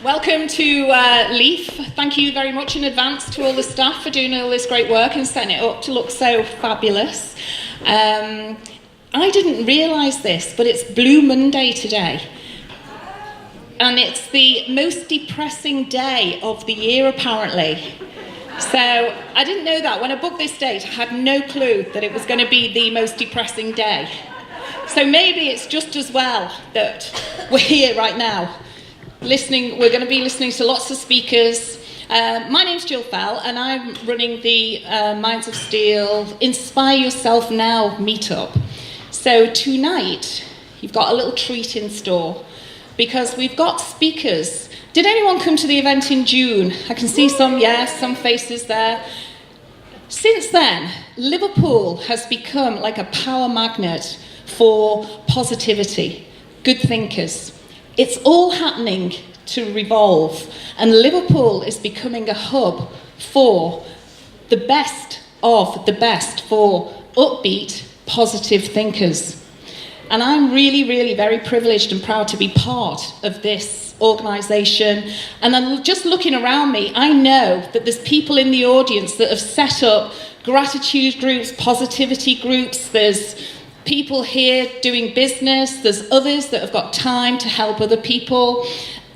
Welcome to Leaf. Thank you very much in advance to all the staff for doing all this great work and setting it up to look so fabulous. I didn't realise this, but it's Blue Monday today. And it's the most depressing day of the year, apparently. So I didn't know that. When I booked this date, I had no clue that it was going to be the most depressing day. So maybe it's just as well that we're here right now. We're going to be listening to lots of speakers. My name's Gill Fell, and I'm running the Minds of Steel Inspire Yourself Now Meet Up. So tonight, you've got a little treat in store, because we've got speakers. Did anyone come to the event in June? I can see some faces there. Since then, Liverpool has become like a power magnet for positivity, good thinkers. It's all happening to revolve, and Liverpool is becoming a hub for the best of the best for upbeat, positive thinkers. And I'm really, really very privileged and proud to be part of this organisation. And then just looking around me, I know that there's people in the audience that have set up gratitude groups, positivity groups. There's people here doing business, there's others that have got time to help other people,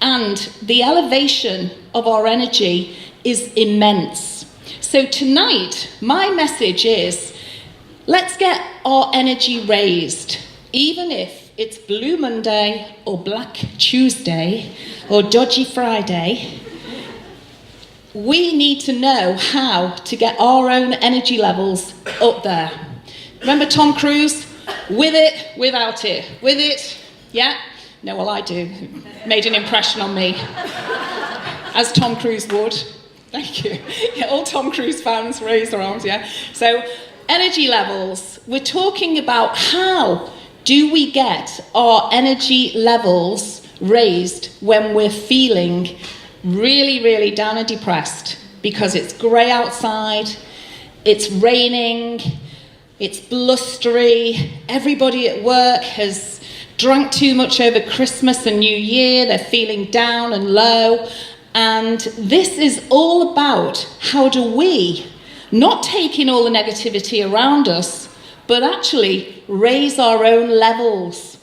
and the elevation of our energy is immense. So tonight, my message is, let's get our energy raised, even if it's Blue Monday or Black Tuesday or Dodgy Friday. We need to know how to get our own energy levels up there. Remember Tom Cruise? With it, without it. With it, yeah? No, well, I do. Made an impression on me. As Tom Cruise would. Thank you. Yeah, all Tom Cruise fans raise their arms, yeah? So, energy levels. We're talking about how do we get our energy levels raised when we're feeling really, really down and depressed because it's grey outside, it's raining, it's blustery, everybody at work has drank too much over Christmas and New Year, they're feeling down and low, and this is all about how do we not take in all the negativity around us, but actually raise our own levels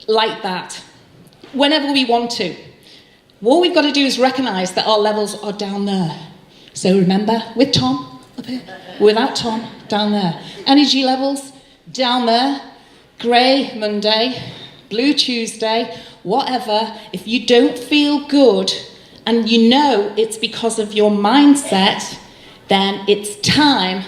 like that, whenever we want to. What we've got to do is recognise that our levels are down there. So remember, with Tom, up here, without Tom, down there. Energy levels, down there. Grey Monday, Blue Tuesday, whatever. If you don't feel good, and you know it's because of your mindset, then it's time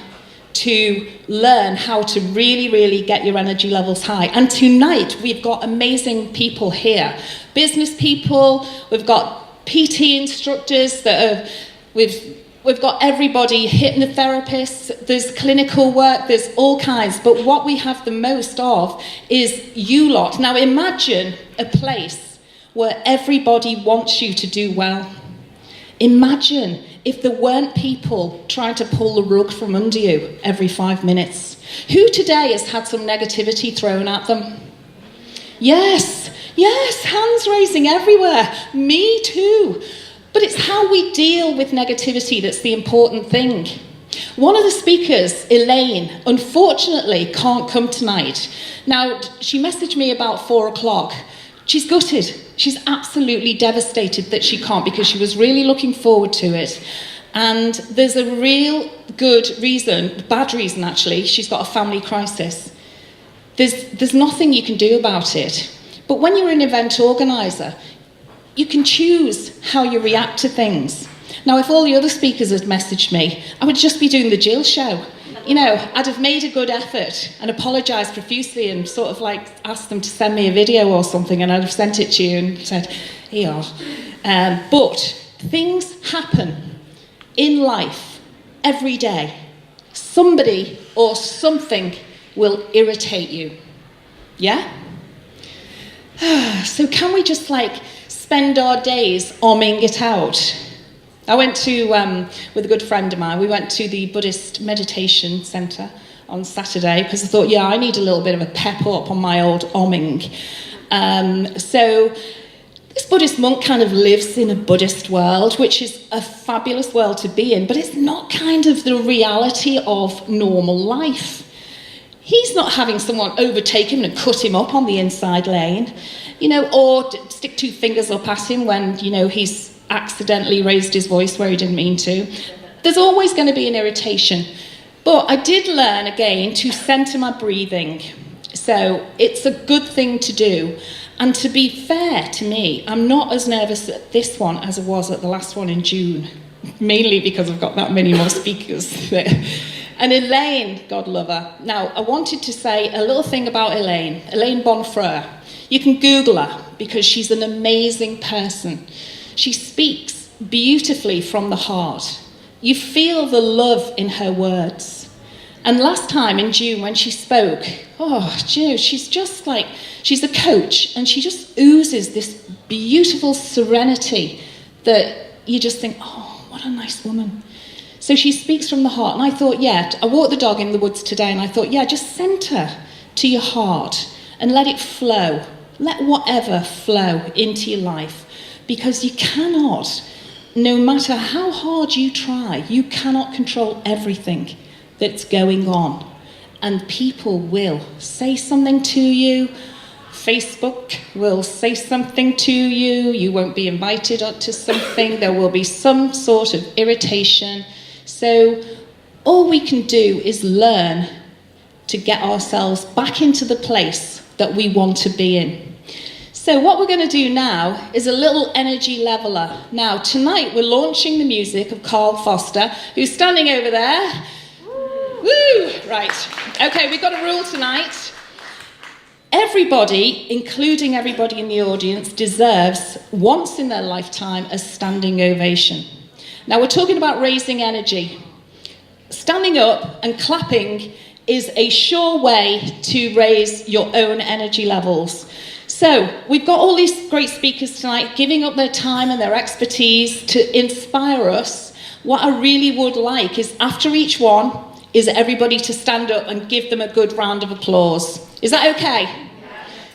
to learn how to really, really get your energy levels high. And tonight, we've got amazing people here. Business people, we've got PT instructors that are, we've got everybody, hypnotherapists, there's clinical work, there's all kinds. But what we have the most of is you lot. Now imagine a place where everybody wants you to do well. Imagine if there weren't people trying to pull the rug from under you every 5 minutes. Who today has had some negativity thrown at them? Yes, hands raising everywhere. Me too. But it's how we deal with negativity that's the important thing. One of the speakers, Elaine, unfortunately can't come tonight. Now, she messaged me about 4 o'clock. She's gutted. She's absolutely devastated that she can't because she was really looking forward to it. And there's a real good reason, bad reason actually, she's got a family crisis. There's nothing you can do about it. But when you're an event organiser, you can choose how you react to things. Now, if all the other speakers had messaged me, I would just be doing the Gill show. You know, I'd have made a good effort and apologised profusely and sort of like asked them to send me a video or something, and I'd have sent it to you and said, Here you are. But things happen in life every day. Somebody or something will irritate you. Yeah? So can we just spend our days omming it out? I went to, with a good friend of mine, we went to the Buddhist meditation centre on Saturday because I thought, yeah, I need a little bit of a pep up on my old omming. So this Buddhist monk kind of lives in a Buddhist world, which is a fabulous world to be in, but it's not kind of the reality of normal life. He's not having someone overtake him and cut him up on the inside lane, or stick two fingers up at him when, he's accidentally raised his voice where he didn't mean to. There's always going to be an irritation. But I did learn, again, to centre my breathing. So it's a good thing to do. And to be fair to me, I'm not as nervous at this one as I was at the last one in June, mainly because I've got that many more speakers there. And Elaine, God love her. Now, I wanted to say a little thing about Elaine Bonfreur. You can Google her because she's an amazing person. She speaks beautifully from the heart. You feel the love in her words. And last time in June when she spoke, she's just she's a coach and she just oozes this beautiful serenity that you just think, oh, what a nice woman. So she speaks from the heart. And I thought, I walked the dog in the woods today and I thought, just centre to your heart and let it flow. Let whatever flow into your life. Because you cannot, no matter how hard you try, you cannot control everything that's going on. And people will say something to you. Facebook will say something to you. You won't be invited to something. There will be some sort of irritation. So all we can do is learn to get ourselves back into the place that we want to be in. So what we're going to do now is a little energy leveler. Now, tonight we're launching the music of Carl Foster, who's standing over there. Woo! Right. Okay, we've got a rule tonight. Everybody, including everybody in the audience, deserves, once in their lifetime, a standing ovation. Now, we're talking about raising energy. Standing up and clapping is a sure way to raise your own energy levels. So, we've got all these great speakers tonight giving up their time and their expertise to inspire us. What I really would like is, after each one, is everybody to stand up and give them a good round of applause. Is that okay?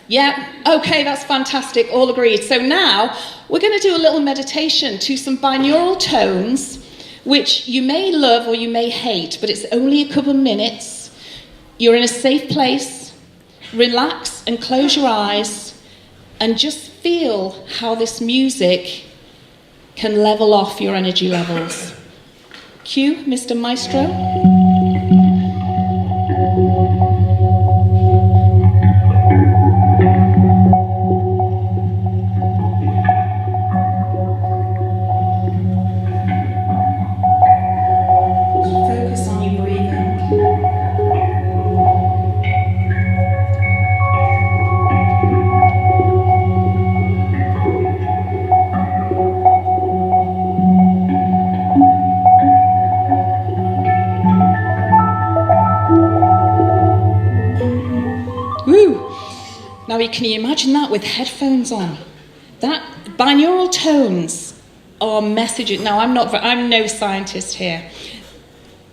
Yeah? Okay, that's fantastic. All agreed. So now, we're going to do a little meditation to some binaural tones, which you may love or you may hate, but it's only a couple of minutes. You're in a safe place. Relax and close your eyes and just feel how this music can level off your energy levels. Cue, Mr. Maestro. Focus on your breathing. Now, can you imagine that with headphones on? That binaural tones are messages. Now, I'm no scientist here.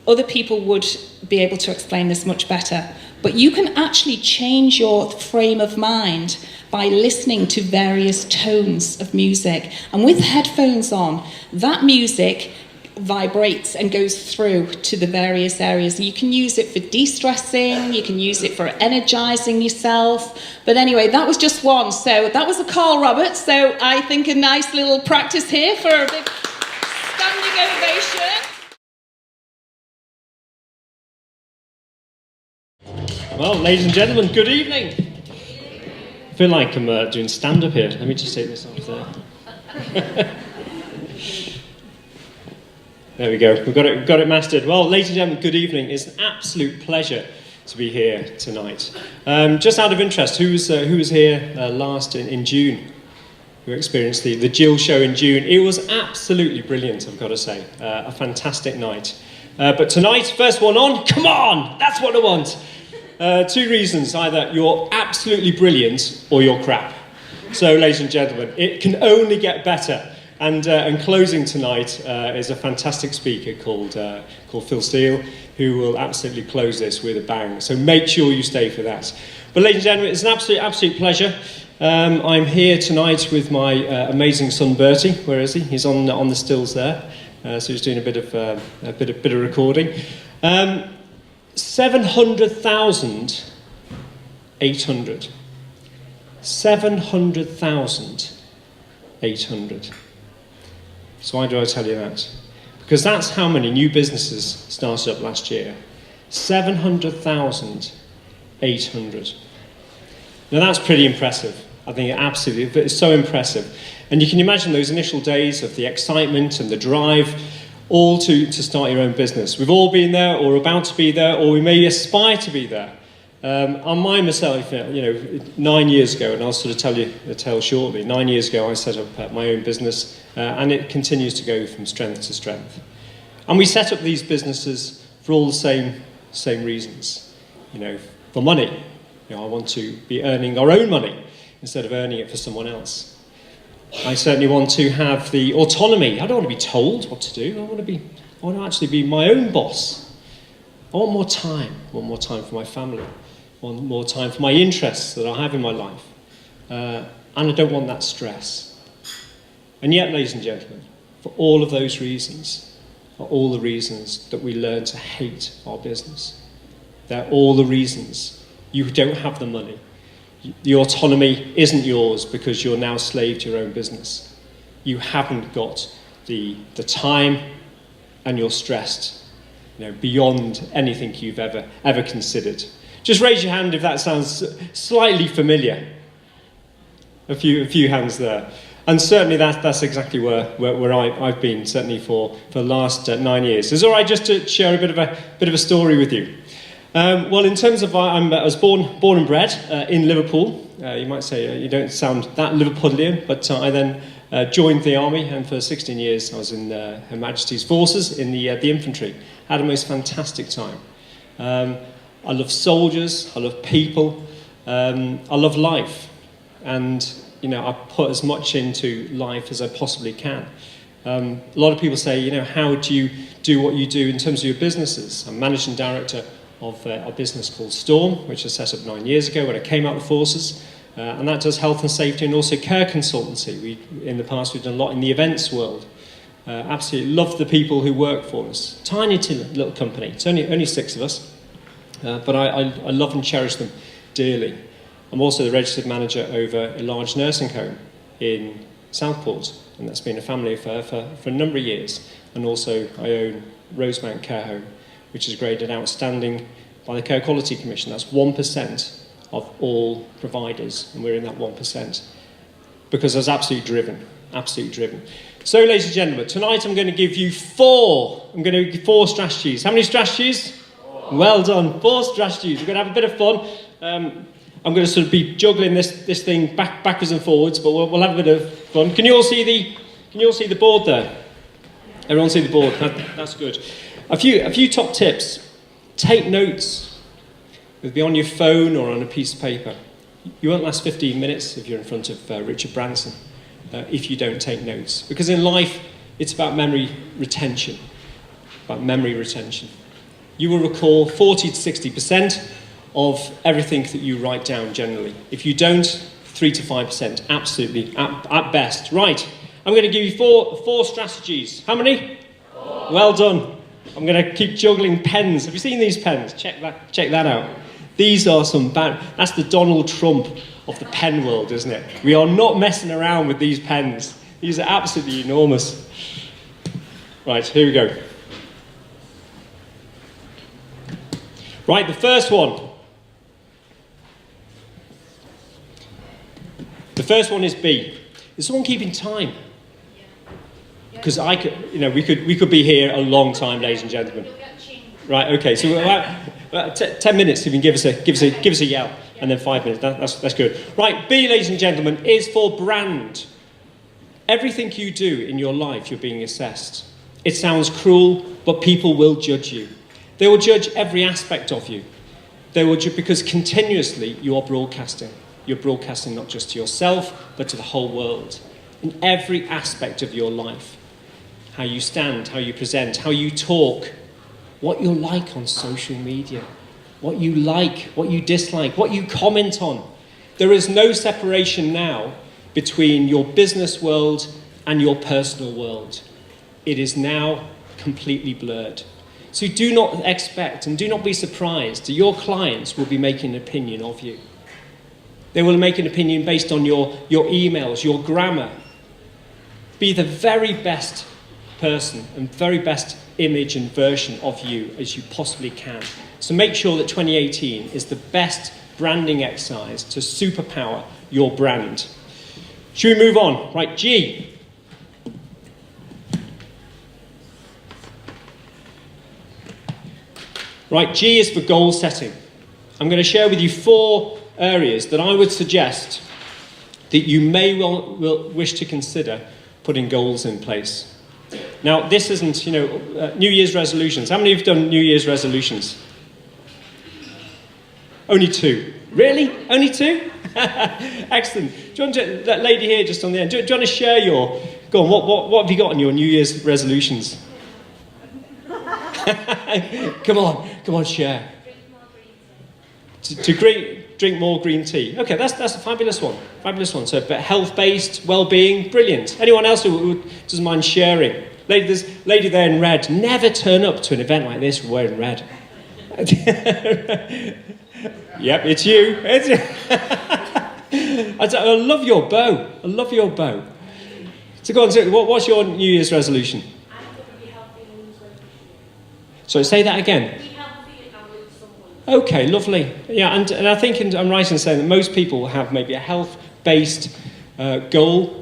Other people would be able to explain this much better. But you can actually change your frame of mind by listening to various tones of music. And with headphones on, that music vibrates and goes through to the various areas. You can use it for de-stressing, you can use it for energizing yourself. But anyway, that was just one. So that was a Carl Roberts. So I think a nice little practice here for a big standing ovation. Well, ladies and gentlemen, good evening. I feel like I'm doing stand-up here. Let me just take this off there. There we go. We've got it mastered. Well, ladies and gentlemen, good evening. It's an absolute pleasure to be here tonight. Just out of interest, who was here last in June? who experienced the Gill show in June. It was absolutely brilliant, I've got to say. A fantastic night. But tonight, first one on, come on, that's what I want. 2 reasons, either you're absolutely brilliant or you're crap. So, ladies and gentlemen, it can only get better. And closing tonight is a fantastic speaker called Phil Steele, who will absolutely close this with a bang. So make sure you stay for that. But ladies and gentlemen, it's an absolute pleasure. I'm here tonight with my amazing son Bertie. Where is he? He's on the stills there. So he's doing a bit of recording. 700,800. 700,800. So why do I tell you that? Because that's how many new businesses started up last year. 700,800. Now that's pretty impressive. I think it's so impressive. And you can imagine those initial days of the excitement and the drive, all to start your own business. We've all been there, or about to be there, or we may aspire to be there. On myself, 9 years ago, and I'll sort of tell you the tale shortly. 9 years ago, I set up my own business, and it continues to go from strength to strength. And we set up these businesses for all the same reasons. For money. I want to be earning our own money instead of earning it for someone else. I certainly want to have the autonomy. I don't want to be told what to do. I want to actually be my own boss. I want more time. I want more time for my family. I want more time for my interests that I have in my life. And I don't want that stress. And yet, ladies and gentlemen, for all of those reasons are all the reasons that we learn to hate our business. They're all the reasons you don't have the money. The autonomy isn't yours because you're now slave to your own business. You haven't got the time, and you're stressed, beyond anything you've ever considered. Just raise your hand if that sounds slightly familiar. A few hands there. And certainly that's exactly where I've been, certainly for the last 9 years. Is it all right just to share a bit of a story with you? Well, in terms of, I was born and bred in Liverpool. You might say you don't sound that Liverpudlian, but I then joined the army, and for 16 years I was in Her Majesty's Forces in the infantry. Had a most fantastic time. I love soldiers, I love people, I love life, and I put as much into life as I possibly can. A lot of people say, how do you do what you do in terms of your businesses? I'm managing director of a business called Storm, which I set up 9 years ago when I came out of the forces, and that does health and safety and also care consultancy. In the past, we've done a lot in the events world. Absolutely love the people who work for us. Tiny little company. It's only 6 of us, but I love and cherish them dearly. I'm also the registered manager over a large nursing home in Southport, and that's been a family affair for a number of years. And also I own Rosemount Care Home, which is graded outstanding by the Care Quality Commission. That's 1% of all providers, and we're in that 1%. Because I was absolutely driven. So, ladies and gentlemen, tonight I'm going to give you 4 strategies. How many strategies? 4. Well done, 4 strategies. We're going to have a bit of fun. I'm going to sort of be juggling this thing backwards and forwards, but we'll have a bit of fun. Can you all see the board there? Everyone see the board? That's good. A few top tips. Take notes. It'll be on your phone or on a piece of paper. You won't last 15 minutes if you're in front of Richard Branson if you don't take notes. Because in life, it's about memory retention. You will recall 40 to 60% of everything that you write down generally. If you don't, 3 to 5%, absolutely, at best. Right, I'm going to give you 4 strategies. How many? 4. Well done. I'm going to keep juggling pens. Have you seen these pens? Check that out. These are that's the Donald Trump of the pen world, isn't it? We are not messing around with these pens. These are absolutely enormous. Right, here we go. Right, the first one. The first one is B. Is someone keeping time? Because we could be here a long time, ladies and gentlemen. Right, okay, so about 10 minutes if you can give us a yell, and then 5 minutes. That's good. Right, B, ladies and gentlemen, is for brand. Everything you do in your life, you're being assessed. It sounds cruel, but people will judge you. They will judge every aspect of you. They will judge because continuously you are broadcasting. You're broadcasting not just to yourself, but to the whole world. In every aspect of your life. How you stand, how you present, how you talk, what you're like on social media, what you like, what you dislike, what you comment on. There is no separation now between your business world and your personal world. It is now completely blurred. So do not expect and do not be surprised that your clients will be making an opinion of you. They will make an opinion based on your emails, your grammar. Be the very best person and very best image and version of you as you possibly can. So make sure that 2018 is the best branding exercise to superpower your brand. Should we move on? Right, G. Right, G is for goal setting. I'm going to share with you 4 areas that I would suggest that you may will wish to consider putting goals in place. Now, this isn't, New Year's resolutions. How many of you have done New Year's resolutions? Only 2. Really? Only 2? Excellent. Do you want to, that lady here just on the end, do you want to share your, go on, what have you got on your New Year's resolutions? Come on, share. Drink more green tea. Okay, that's a fabulous one. So, but health-based, well-being, brilliant. Anyone else who doesn't mind sharing? There's a lady there in red. Never turn up to an event like this wearing red. Yep, it's you. I love your bow. So go on, what's your New Year's resolution? So say that again. Okay, lovely. Yeah, and I think I'm right in saying that most people have maybe a health-based goal.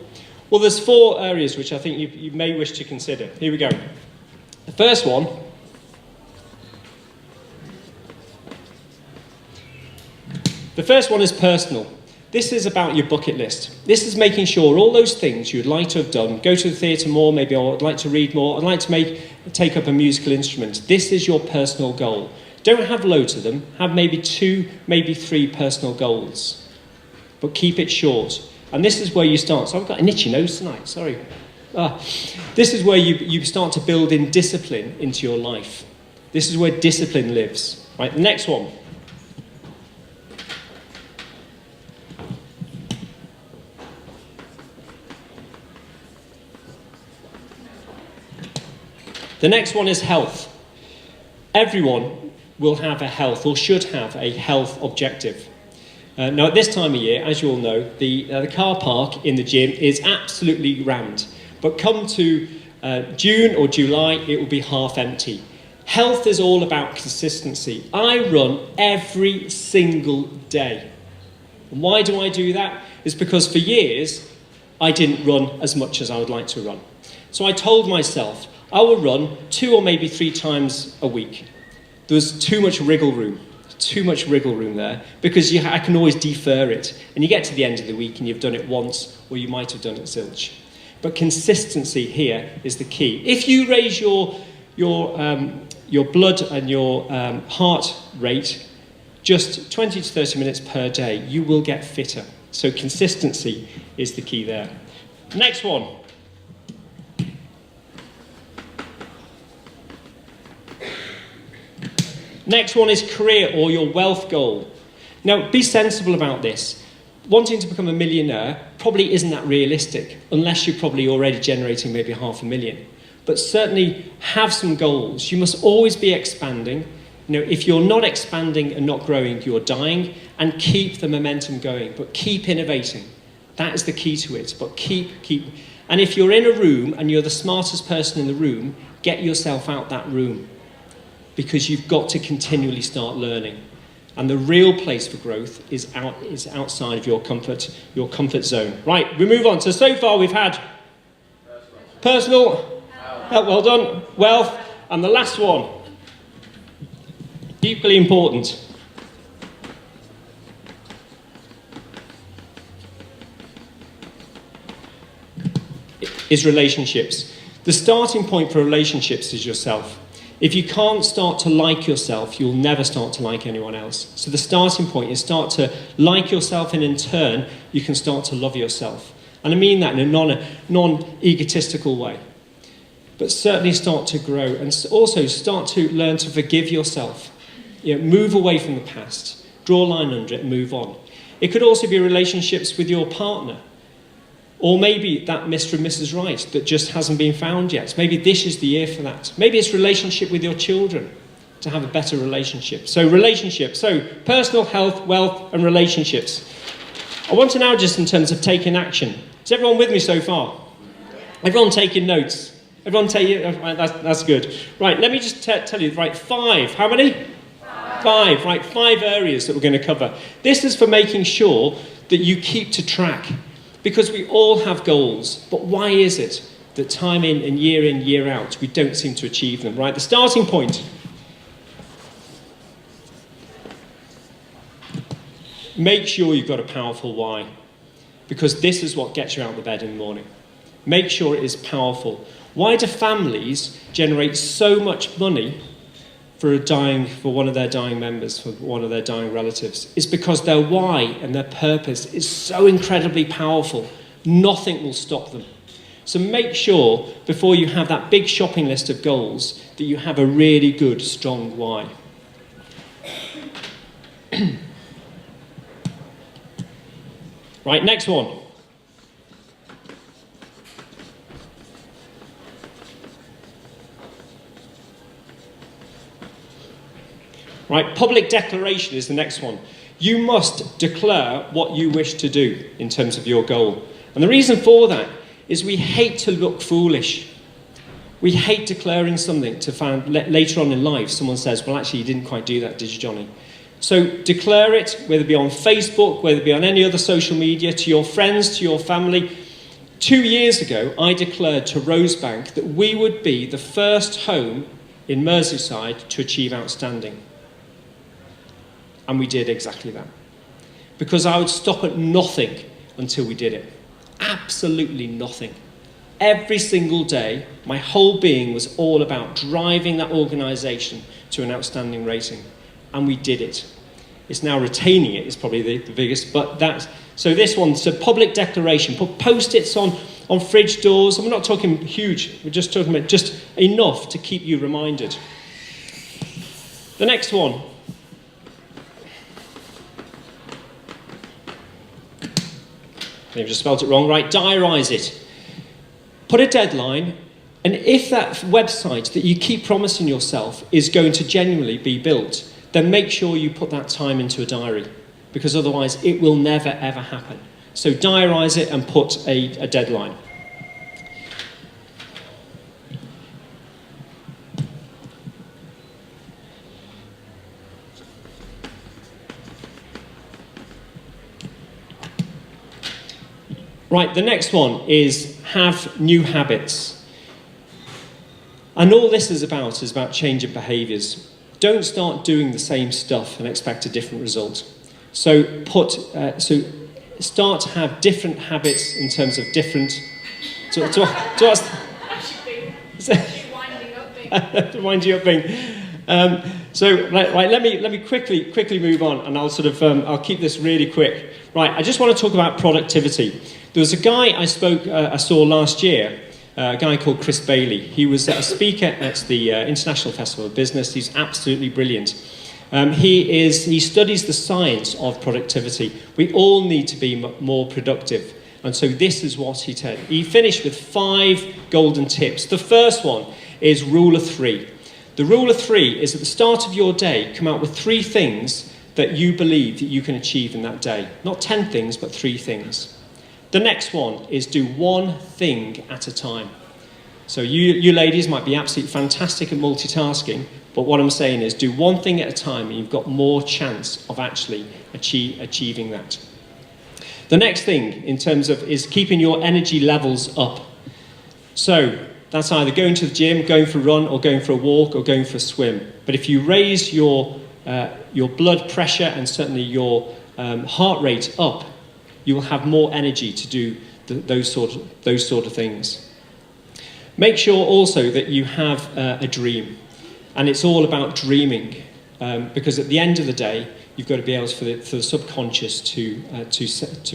Well, there's 4 areas which I think you may wish to consider. Here we go. The first one is personal. This is about your bucket list. This is making sure all those things you'd like to have done, go to the theatre more, maybe I'd like to read more, I'd like to take up a musical instrument. This is your personal goal. Don't have loads of them. Have maybe 2, maybe 3 personal goals. But keep it short. And this is where you start. So I've got an itchy nose tonight, sorry. This is where you start to build in discipline into your life. This is where discipline lives. Right, the next one. The next one is health. Everyone will have a health or should have a health objective. Now, at this time of year, as you all know, the car park in the gym is absolutely rammed. But come to June or July, it will be half empty. Health is all about consistency. I run every single day. And why do I do that? It's because for years, I didn't run as much as I would like to run. So I told myself, I will run 2 or maybe 3 times a week. There was too much wriggle room there, because I can always defer it. And you get to the end of the week and you've done it once, or you might have done it zilch. But consistency here is the key. If you raise your blood and your heart rate just 20 to 30 minutes per day, you will get fitter. So consistency is the key there. Next one. Next one is career or your wealth goal. Now, be sensible about this. Wanting to become a millionaire probably isn't that realistic, unless you're probably already generating maybe $500,000. But certainly have some goals. You must always be expanding. If you're not expanding and not growing, you're dying. And keep the momentum going, but keep innovating. That is the key to it. But keep. And if you're in a room and you're the smartest person in the room, get yourself out that room. Because you've got to continually start learning. And the real place for growth is outside of your comfort zone. Right, we move on. So far we've had personal, well done, wealth, and the last one, equally important. is relationships. The starting point for relationships is yourself. If you can't start to like yourself, you'll never start to like anyone else. So the starting point is start to like yourself, and in turn, you can start to love yourself. And I mean that in a non-egotistical way. But certainly start to grow, and also start to learn to forgive yourself. Move away from the past, draw a line under it and move on. It could also be relationships with your partner. Or maybe that Mr. and Mrs. Right that just hasn't been found yet. Maybe this is the year for that. Maybe it's relationship with your children to have a better relationship. So relationships. So personal health, wealth and relationships. I want to now just in terms of taking action. Is everyone with me so far? Everyone taking notes? Everyone taking... That's good. Right, let me just tell you. Right, 5. How many? 5. Right, 5 areas that we're going to cover. This is for making sure that you keep to track. Because we all have goals, but why is it that time in, year out, we don't seem to achieve them, right? The starting point. Make sure you've got a powerful why, because this is what gets you out of bed in the morning. Make sure it is powerful. Why do families generate so much money for one of their dying members, for one of their dying relatives? It's because their why and their purpose is so incredibly powerful. Nothing will stop them. So make sure, before you have that big shopping list of goals, that you have a really good, strong why. Right, next one. Right, public declaration is the next one. You must declare what you wish to do in terms of your goal. And the reason for that is we hate to look foolish. We hate declaring something to find later on in life someone says, well, actually, you didn't quite do that, did you, Johnny? So declare it, whether it be on Facebook, whether it be on any other social media, to your friends, to your family. 2 years ago, I declared to Rosebank that we would be the first home in Merseyside to achieve outstanding. And we did exactly that. Because I would stop at nothing until we did it. Absolutely nothing. Every single day, my whole being was all about driving that organisation to an outstanding rating. And we did it. It's now retaining it is probably the biggest. So this one, so public declaration. Put post-its on fridge doors. And we're not talking huge. We're just talking about just enough to keep you reminded. The next one. Maybe just spelled it wrong. Right, diarise it. Put a deadline, and if that website that you keep promising yourself is going to genuinely be built, then make sure you put that time into a diary, because otherwise it will never, ever happen. So diarise it and put a deadline. Right, the next one is have new habits. And all this is about change of behaviours. Don't start doing the same stuff and expect a different result. So start to have different habits in terms of different... Wind you up being. Let me quickly move on, and I'll keep this really quick. Right, I just want to talk about productivity. There was a guy I saw last year, a guy called Chris Bailey. He was a speaker at the International Festival of Business. He's absolutely brilliant. He studies the science of productivity. We all need to be more productive. And so this is what he said. He finished with 5 golden tips. The first one is rule of 3. The rule of 3 is at the start of your day, come out with 3 things that you believe that you can achieve in that day. Not 10 things, but 3 things. The next one is do one thing at a time. So you ladies might be absolutely fantastic at multitasking, but what I'm saying is do one thing at a time and you've got more chance of actually achieving that. The next thing in terms of is keeping your energy levels up. So that's either going to the gym, going for a run, or going for a walk, or going for a swim. But if you raise your blood pressure and certainly your heart rate up, you will have more energy to do those sort of things. Make sure also that you have a dream, and it's all about dreaming, because at the end of the day, you've got to be able for the subconscious to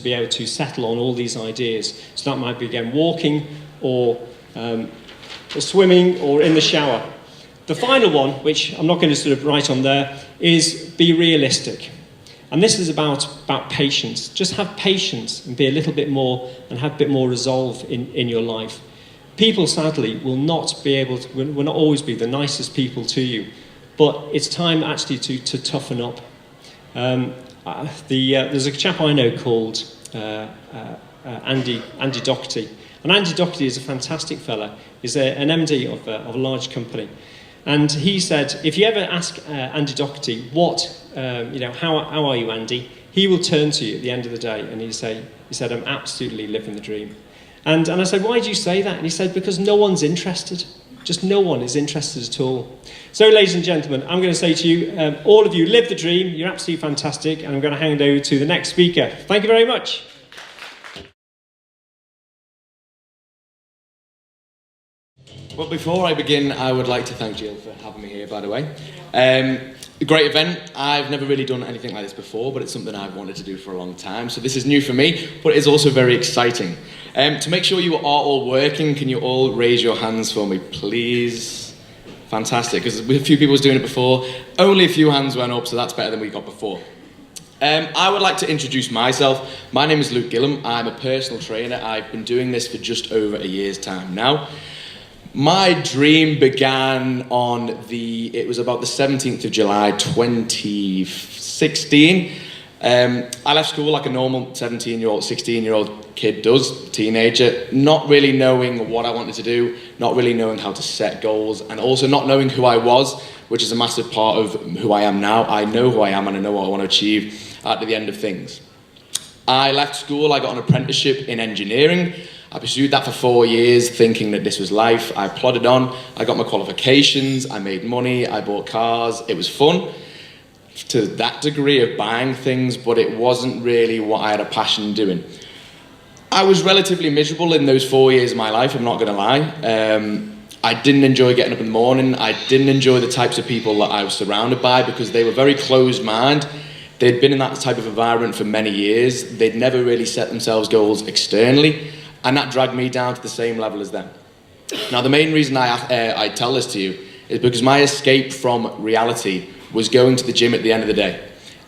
be able to settle on all these ideas. So that might be, again, walking or swimming or in the shower. The final one, which I'm not going to sort of write on there, is be realistic. And this is about patience. Just have patience and be a little bit more, and have a bit more resolve in your life. People, sadly, will not always be the nicest people to you, but it's time actually to toughen up. There's a chap I know called Andy Doherty, and Andy Doherty is a fantastic fella. He's an MD of a large company, and he said, if you ever ask Andy Doherty how are you, Andy, he will turn to you at the end of the day and he said, I'm absolutely living the dream. And I said, why do you say that? And he said, because no one's interested. Just no one is interested at all. So, ladies and gentlemen, I'm going to say to you, all of you, live the dream. You're absolutely fantastic. And I'm going to hand over to the next speaker. Thank you very much. Well, before I begin, I would like to thank Gill for having me here, by the way. A great event. I've never really done anything like this before, but it's something I've wanted to do for a long time. So this is new for me, but it's also very exciting. To make sure you are all working, can you all raise your hands for me, please? Fantastic, because a few people was doing it before. Only a few hands went up, so that's better than we got before. I would like to introduce myself. My name is Luke Gillum. I'm a personal trainer. I've been doing this for just over a year's time now. My dream began it was about the 17th of July, 2016. I left school like a normal 17-year-old, 16-year-old kid does, teenager, not really knowing what I wanted to do, not really knowing how to set goals, and also not knowing who I was, which is a massive part of who I am now. I know who I am and I know what I want to achieve at the end of things. I left school, I got an apprenticeship in engineering. I pursued that for 4 years, thinking that this was life. I plodded on, I got my qualifications, I made money, I bought cars. It was fun to that degree of buying things, but it wasn't really what I had a passion doing. I was relatively miserable in those 4 years of my life, I'm not going to lie. I didn't enjoy getting up in the morning. I didn't enjoy the types of people that I was surrounded by because they were very closed-minded. They'd been in that type of environment for many years. They'd never really set themselves goals externally. And that dragged me down to the same level as them. Now, the main reason I tell this to you is because my escape from reality was going to the gym at the end of the day.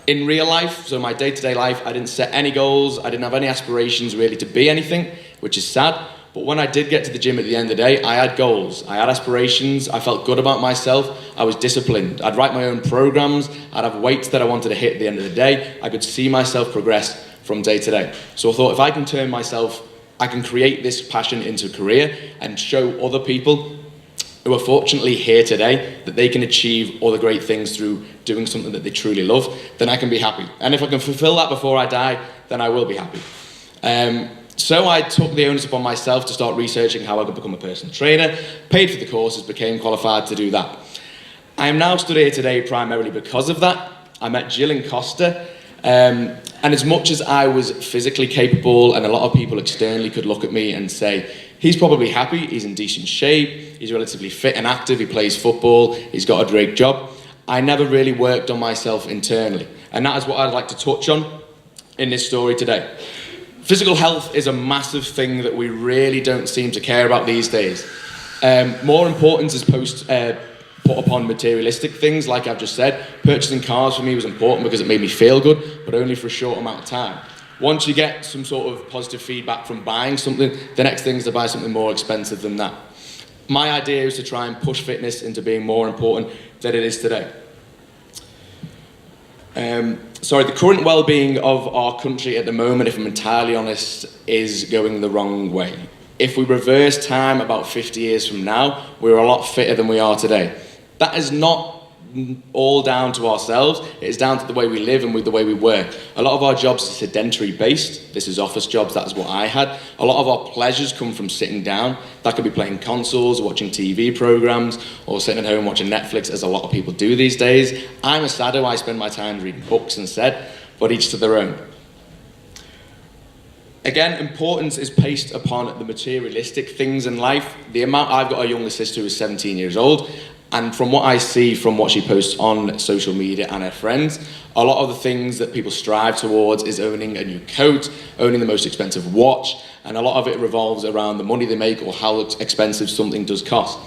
In real life, so my day-to-day life, I didn't set any goals, I didn't have any aspirations really to be anything, which is sad. But when I did get to the gym at the end of the day, I had goals, I had aspirations, I felt good about myself, I was disciplined. I'd write my own programs, I'd have weights that I wanted to hit at the end of the day. I could see myself progress from day to day. So I thought, if I can I can create this passion into a career and show other people who are fortunately here today that they can achieve all the great things through doing something that they truly love, then I can be happy. And if I can fulfill that before I die, then I will be happy. So I took the onus upon myself to start researching how I could become a personal trainer, paid for the courses, became qualified to do that. I am now stood here today primarily because of that. I met Gill in Costa, and as much as I was physically capable and a lot of people externally could look at me and say, he's probably happy, he's in decent shape, he's relatively fit and active, he plays football, he's got a great job, I never really worked on myself internally. And that is what I'd like to touch on in this story today. Physical health is a massive thing that we really don't seem to care about these days. More importance is put upon materialistic things, like I've just said. Purchasing cars for me was important because it made me feel good, but only for a short amount of time. Once you get some sort of positive feedback from buying something, the next thing is to buy something more expensive than that. My idea is to try and push fitness into being more important than it is today. The current well-being of our country at the moment, if I'm entirely honest, is going the wrong way. If we reverse time about 50 years from now, we're a lot fitter than we are today. That is not all down to ourselves, it's down to the way we live and with the way we work. A lot of our jobs are sedentary based. This is office jobs, that is what I had. A lot of our pleasures come from sitting down. That could be playing consoles, watching TV programs, or sitting at home watching Netflix, as a lot of people do these days. I'm a saddo, I spend my time reading books instead, but each to their own. Again, importance is placed upon the materialistic things in life. I've got a younger sister who is 17 years old, and from what I see from what she posts on social media and her friends, a lot of the things that people strive towards is owning a new coat, owning the most expensive watch, and a lot of it revolves around the money they make or how expensive something does cost.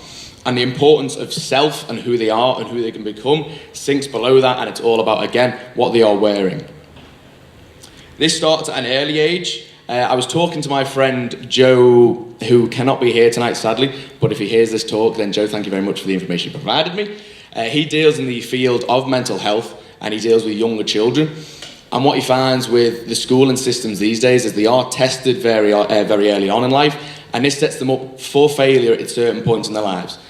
And the importance of self and who they are and who they can become sinks below that, and it's all about, again, what they are wearing. This starts at an early age. I was talking to my friend Joe, who cannot be here tonight, sadly, but if he hears this talk, then Joe, thank you very much for the information you provided me. He deals in the field of mental health, and he deals with younger children. And what he finds with the schooling systems these days is they are tested very early on in life, and this sets them up for failure at certain points in their lives.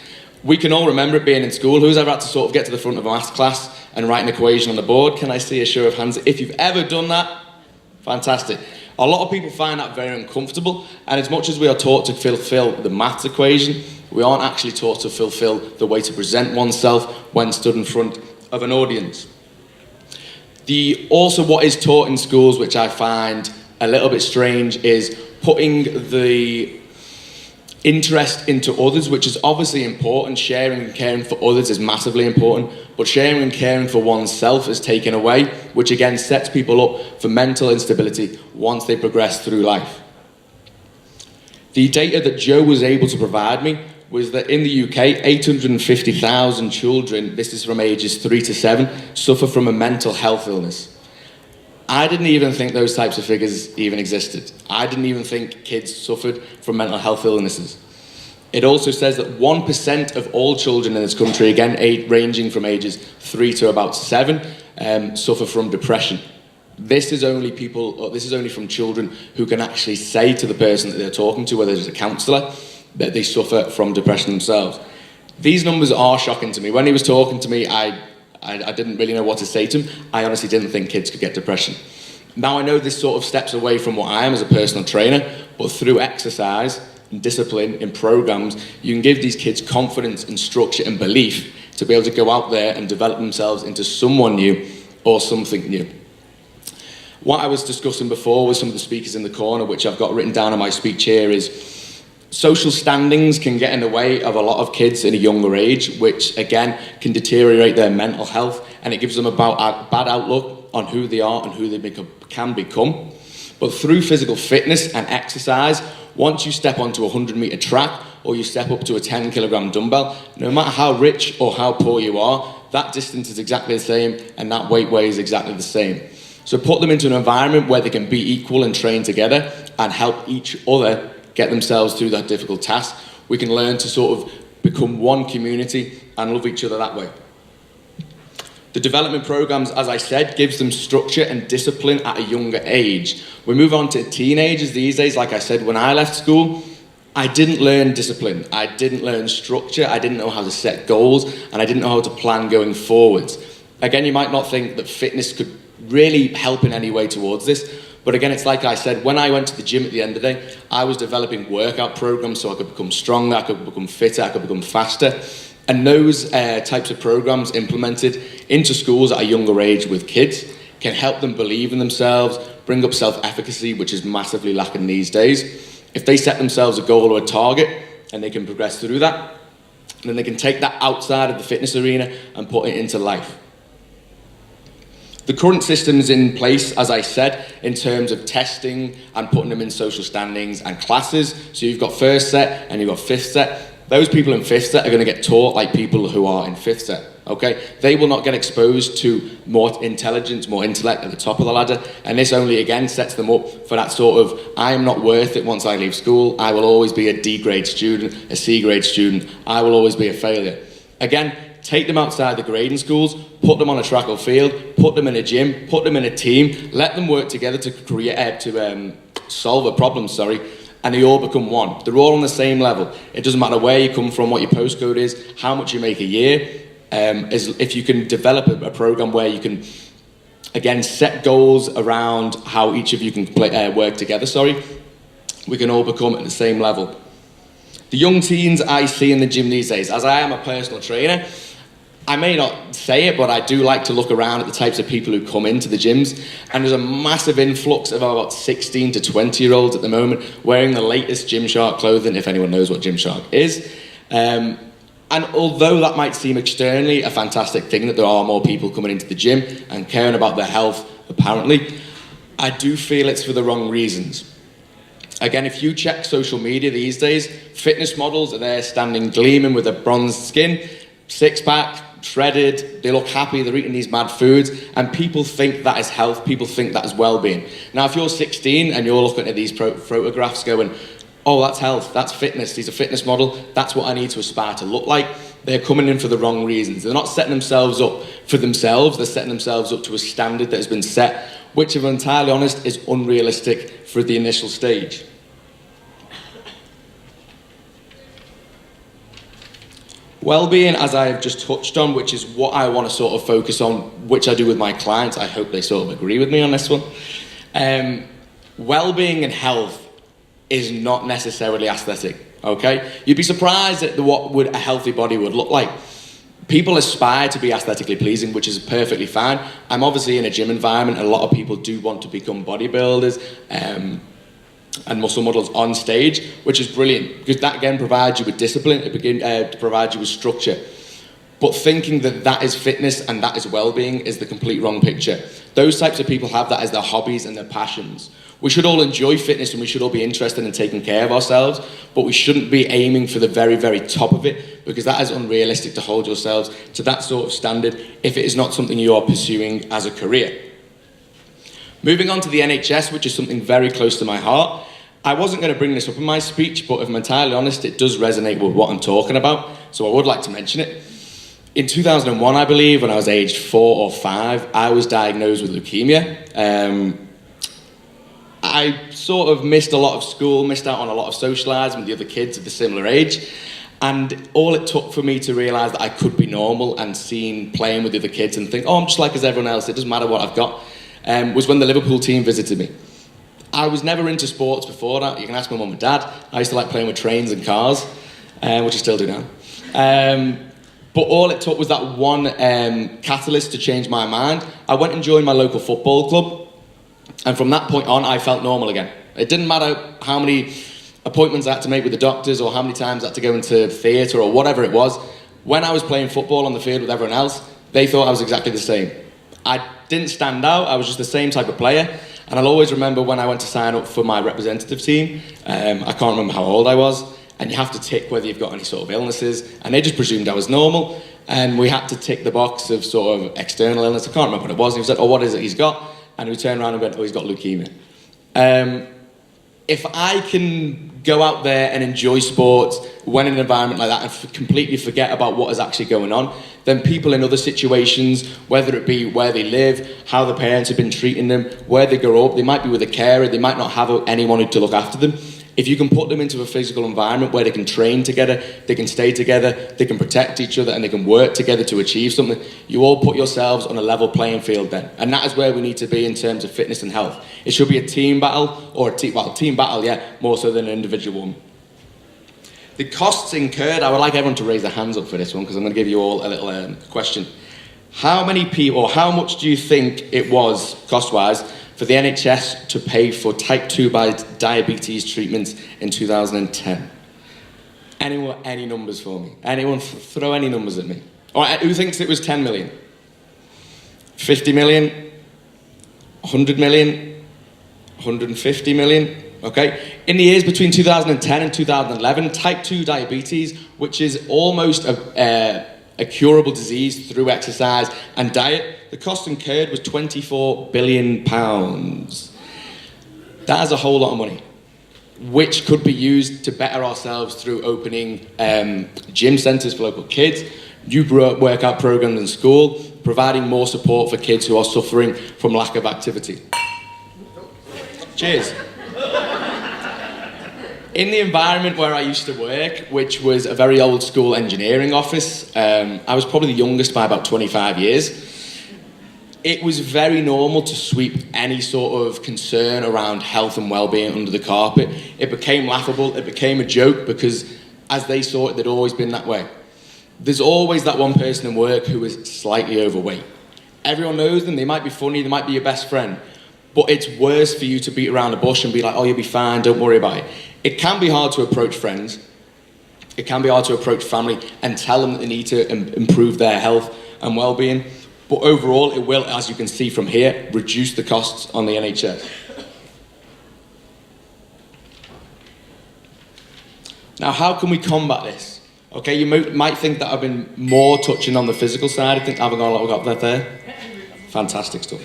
We can all remember it being in school. Who's ever had to sort of get to the front of a maths class and write an equation on the board? Can I see a show of hands? If you've ever done that, fantastic. A lot of people find that very uncomfortable, and as much as we are taught to fulfill the maths equation, we aren't actually taught to fulfill the way to present oneself when stood in front of an audience. Also what is taught in schools, which I find a little bit strange, is putting the interest into others, which is obviously important. Sharing and caring for others is massively important, but sharing and caring for oneself is taken away, which again sets people up for mental instability once they progress through life. The data that Joe was able to provide me was that in the UK, 850,000 children, this is from ages 3 to 7, suffer from a mental health illness. I didn't even think those types of figures even existed. I didn't even think kids suffered from mental health illnesses. It also says that 1% of all children in this country, again, ranging from ages 3 to about 7, suffer from depression. This is only from children who can actually say to the person that they're talking to, whether it's a counsellor, that they suffer from depression themselves. These numbers are shocking to me. When he was talking to me, I didn't really know what to say to him. I honestly didn't think kids could get depression. Now I know this sort of steps away from what I am as a personal trainer, but through exercise and discipline in programs, you can give these kids confidence and structure and belief to be able to go out there and develop themselves into someone new or something new. What I was discussing before with some of the speakers in the corner, which I've got written down on my speech here, is social standings can get in the way of a lot of kids in a younger age, which again can deteriorate their mental health, and it gives them a bad outlook on who they are and who they can become. But through physical fitness and exercise, once you step onto a 100-meter track or you step up to a 10-kilogram dumbbell, no matter how rich or how poor you are, that distance is exactly the same and that weight weighs exactly the same. So put them into an environment where they can be equal and train together and help each other get themselves through that difficult task. We can learn to sort of become one community and love each other that way. The development programs, as I said, gives them structure and discipline at a younger age. We move on to teenagers these days. Like I said, when I left school, I didn't learn discipline. I didn't learn structure. I didn't know how to set goals, and I didn't know how to plan going forwards. Again, you might not think that fitness could really help in any way towards this, but again, it's like I said, when I went to the gym at the end of the day, I was developing workout programs so I could become stronger, I could become fitter, I could become faster. And those types of programs implemented into schools at a younger age with kids can help them believe in themselves, bring up self-efficacy, which is massively lacking these days. If they set themselves a goal or a target and they can progress through that, then they can take that outside of the fitness arena and put it into life. The current systems in place, as I said, in terms of testing and putting them in social standings and classes. So you've got first set and you've got fifth set. Those people in fifth set are going to get taught like people who are in fifth set, okay? They will not get exposed to more intelligence, more intellect at the top of the ladder, and this only, again, sets them up for that sort of, I am not worth it once I leave school, I will always be a D grade student, a C grade student, I will always be a failure. Again, take them outside the grading schools, put them on a track or field, put them in a gym, put them in a team, let them work together to solve a problem, and they all become one. They're all on the same level. It doesn't matter where you come from, what your postcode is, how much you make a year. If you can develop a program where you can, again, set goals around how each of you can work together, we can all become at the same level. The young teens I see in the gym these days, as I am a personal trainer, I may not say it, but I do like to look around at the types of people who come into the gyms, and there's a massive influx of about 16 to 20-year-olds at the moment wearing the latest Gymshark clothing, if anyone knows what Gymshark is. And although that might seem externally a fantastic thing that there are more people coming into the gym and caring about their health, apparently, I do feel it's for the wrong reasons. Again, if you check social media these days, fitness models are there standing gleaming with a bronzed skin, six-pack, shredded, they look happy, they're eating these mad foods, and people think that is health, people think that is well-being. Now, if you're 16 and you're looking at these photographs going, oh, that's health, that's fitness, he's a fitness model, that's what I need to aspire to look like, they're coming in for the wrong reasons. They're not setting themselves up for themselves, they're setting themselves up to a standard that has been set, which, if I'm entirely honest, is unrealistic for the initial stage. Well-being, as I have just touched on, which is what I want to sort of focus on, which I do with my clients. I hope they sort of agree with me on this one. Well-being and health is not necessarily aesthetic, okay? You'd be surprised at what would a healthy body would look like. People aspire to be aesthetically pleasing, which is perfectly fine. I'm obviously in a gym environment, and a lot of people do want to become bodybuilders, and muscle models on stage, which is brilliant, because that again provides you with discipline, it provides you with structure. But thinking that that is fitness and that is well-being is the complete wrong picture. Those types of people have that as their hobbies and their passions. We should all enjoy fitness and we should all be interested in taking care of ourselves, but we shouldn't be aiming for the very, very top of it, because that is unrealistic to hold yourselves to that sort of standard if it is not something you are pursuing as a career. Moving on to the NHS, which is something very close to my heart. I wasn't going to bring this up in my speech, but if I'm entirely honest, it does resonate with what I'm talking about, so I would like to mention it. In 2001, I believe, when I was aged 4 or 5, I was diagnosed with leukemia. I sort of missed a lot of school, missed out on a lot of socialising with the other kids of the similar age, and all it took for me to realise that I could be normal and playing with the other kids and think, oh, I'm just like as everyone else, it doesn't matter what I've got, was when the Liverpool team visited me. I was never into sports before that. You can ask my mum and dad. I used to like playing with trains and cars, which I still do now. But all it took was that one catalyst to change my mind. I went and joined my local football club, and from that point on, I felt normal again. It didn't matter how many appointments I had to make with the doctors or how many times I had to go into theatre or whatever it was. When I was playing football on the field with everyone else, they thought I was exactly the same. I didn't stand out. I was just the same type of player. And I'll always remember when I went to sign up for my representative team, I can't remember how old I was, and you have to tick whether you've got any sort of illnesses, and they just presumed I was normal, and we had to tick the box of sort of external illness. I can't remember what it was, and he said, oh, what is it he's got? And we turned around and went, oh, he's got leukemia. If I can go out there and enjoy sports when in an environment like that and completely forget about what is actually going on, then people in other situations, whether it be where they live, how the parents have been treating them, where they grow up, they might be with a carer, they might not have anyone to look after them. If you can put them into a physical environment where they can train together, they can stay together, they can protect each other, and they can work together to achieve something, you all put yourselves on a level playing field then. And that is where we need to be in terms of fitness and health. It should be a team battle, or team battle, yeah, more so than an individual one. The costs incurred, I would like everyone to raise their hands up for this one, because I'm going to give you all a little question. How many people, or how much do you think it was, cost-wise, for the NHS to pay for type 2 diabetes treatments in 2010? Anyone, any numbers for me? Anyone throw any numbers at me? All right, who thinks it was 10 million? 50 million? 100 million? 150 million? Okay. In the years between 2010 and 2011, type 2 diabetes, which is almost a curable disease through exercise and diet, the cost incurred was £24 billion. That is a whole lot of money, which could be used to better ourselves through opening gym centres for local kids, new workout programs in school, providing more support for kids who are suffering from lack of activity. Cheers. In the environment where I used to work, which was a very old school engineering office, I was probably the youngest by about 25 years. It was very normal to sweep any sort of concern around health and well-being under the carpet. It became laughable, it became a joke, because as they saw it, they'd always been that way. There's always that one person in work who is slightly overweight. Everyone knows them, they might be funny, they might be your best friend, but it's worse for you to beat around the bush and be like, oh, you'll be fine, don't worry about it. It can be hard to approach friends, it can be hard to approach family and tell them that they need to improve their health and well-being, but overall it will, as you can see from here, reduce the costs on the NHS. Now, how can we combat this? Okay, you might think that I've been more touching on the physical side. I think I've got a lot of there. Fantastic stuff.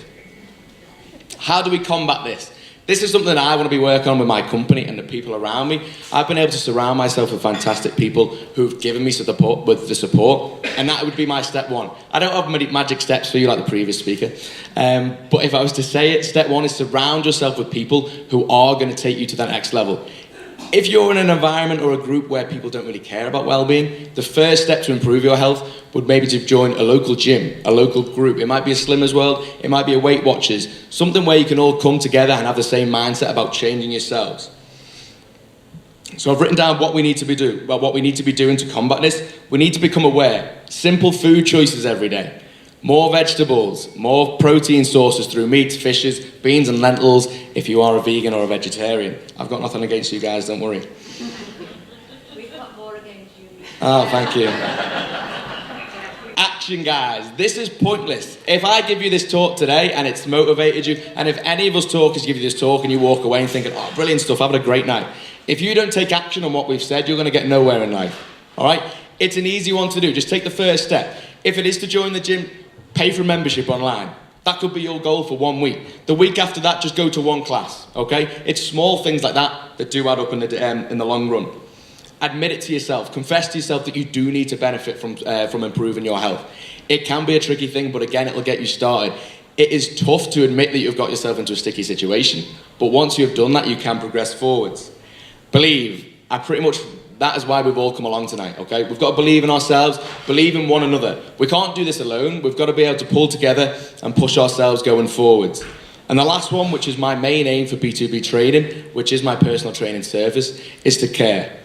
How do we combat this? This is something that I want to be working on with my company and the people around me. I've been able to surround myself with fantastic people who've given me support, and that would be my step one. I don't have many magic steps for you like the previous speaker, but if I was to say it, step one is surround yourself with people who are going to take you to that next level. If you're in an environment or a group where people don't really care about well-being, the first step to improve your health would maybe to join a local gym, a local group. It might be a Slimmers World, it might be a Weight Watchers, something where you can all come together and have the same mindset about changing yourselves. So I've written down what we need to be doing to combat this. We need to become aware. Simple food choices every day. More vegetables, more protein sources through meat, fishes, beans and lentils if you are a vegan or a vegetarian. I've got nothing against you guys, don't worry. We've got more against you. Oh, thank you. Action, guys. This is pointless. If I give you this talk today and it's motivated you, and if any of us talkers give you this talk and you walk away and thinking, oh, brilliant stuff, having a great night. If you don't take action on what we've said, you're going to get nowhere in life. All right? It's an easy one to do. Just take the first step. If it is to join the gym, pay for a membership online. That could be your goal for 1 week. The week after that, just go to one class, okay? It's small things like that that do add up in the long run. Admit it to yourself. Confess to yourself that you do need to benefit from improving your health. It can be a tricky thing, but again, it'll get you started. It is tough to admit that you've got yourself into a sticky situation, but once you've done that, you can progress forwards. Believe. That is why we've all come along tonight, okay? We've got to believe in ourselves, believe in one another. We can't do this alone. We've got to be able to pull together and push ourselves going forwards. And the last one, which is my main aim for B2B trading, which is my personal training service, is to care.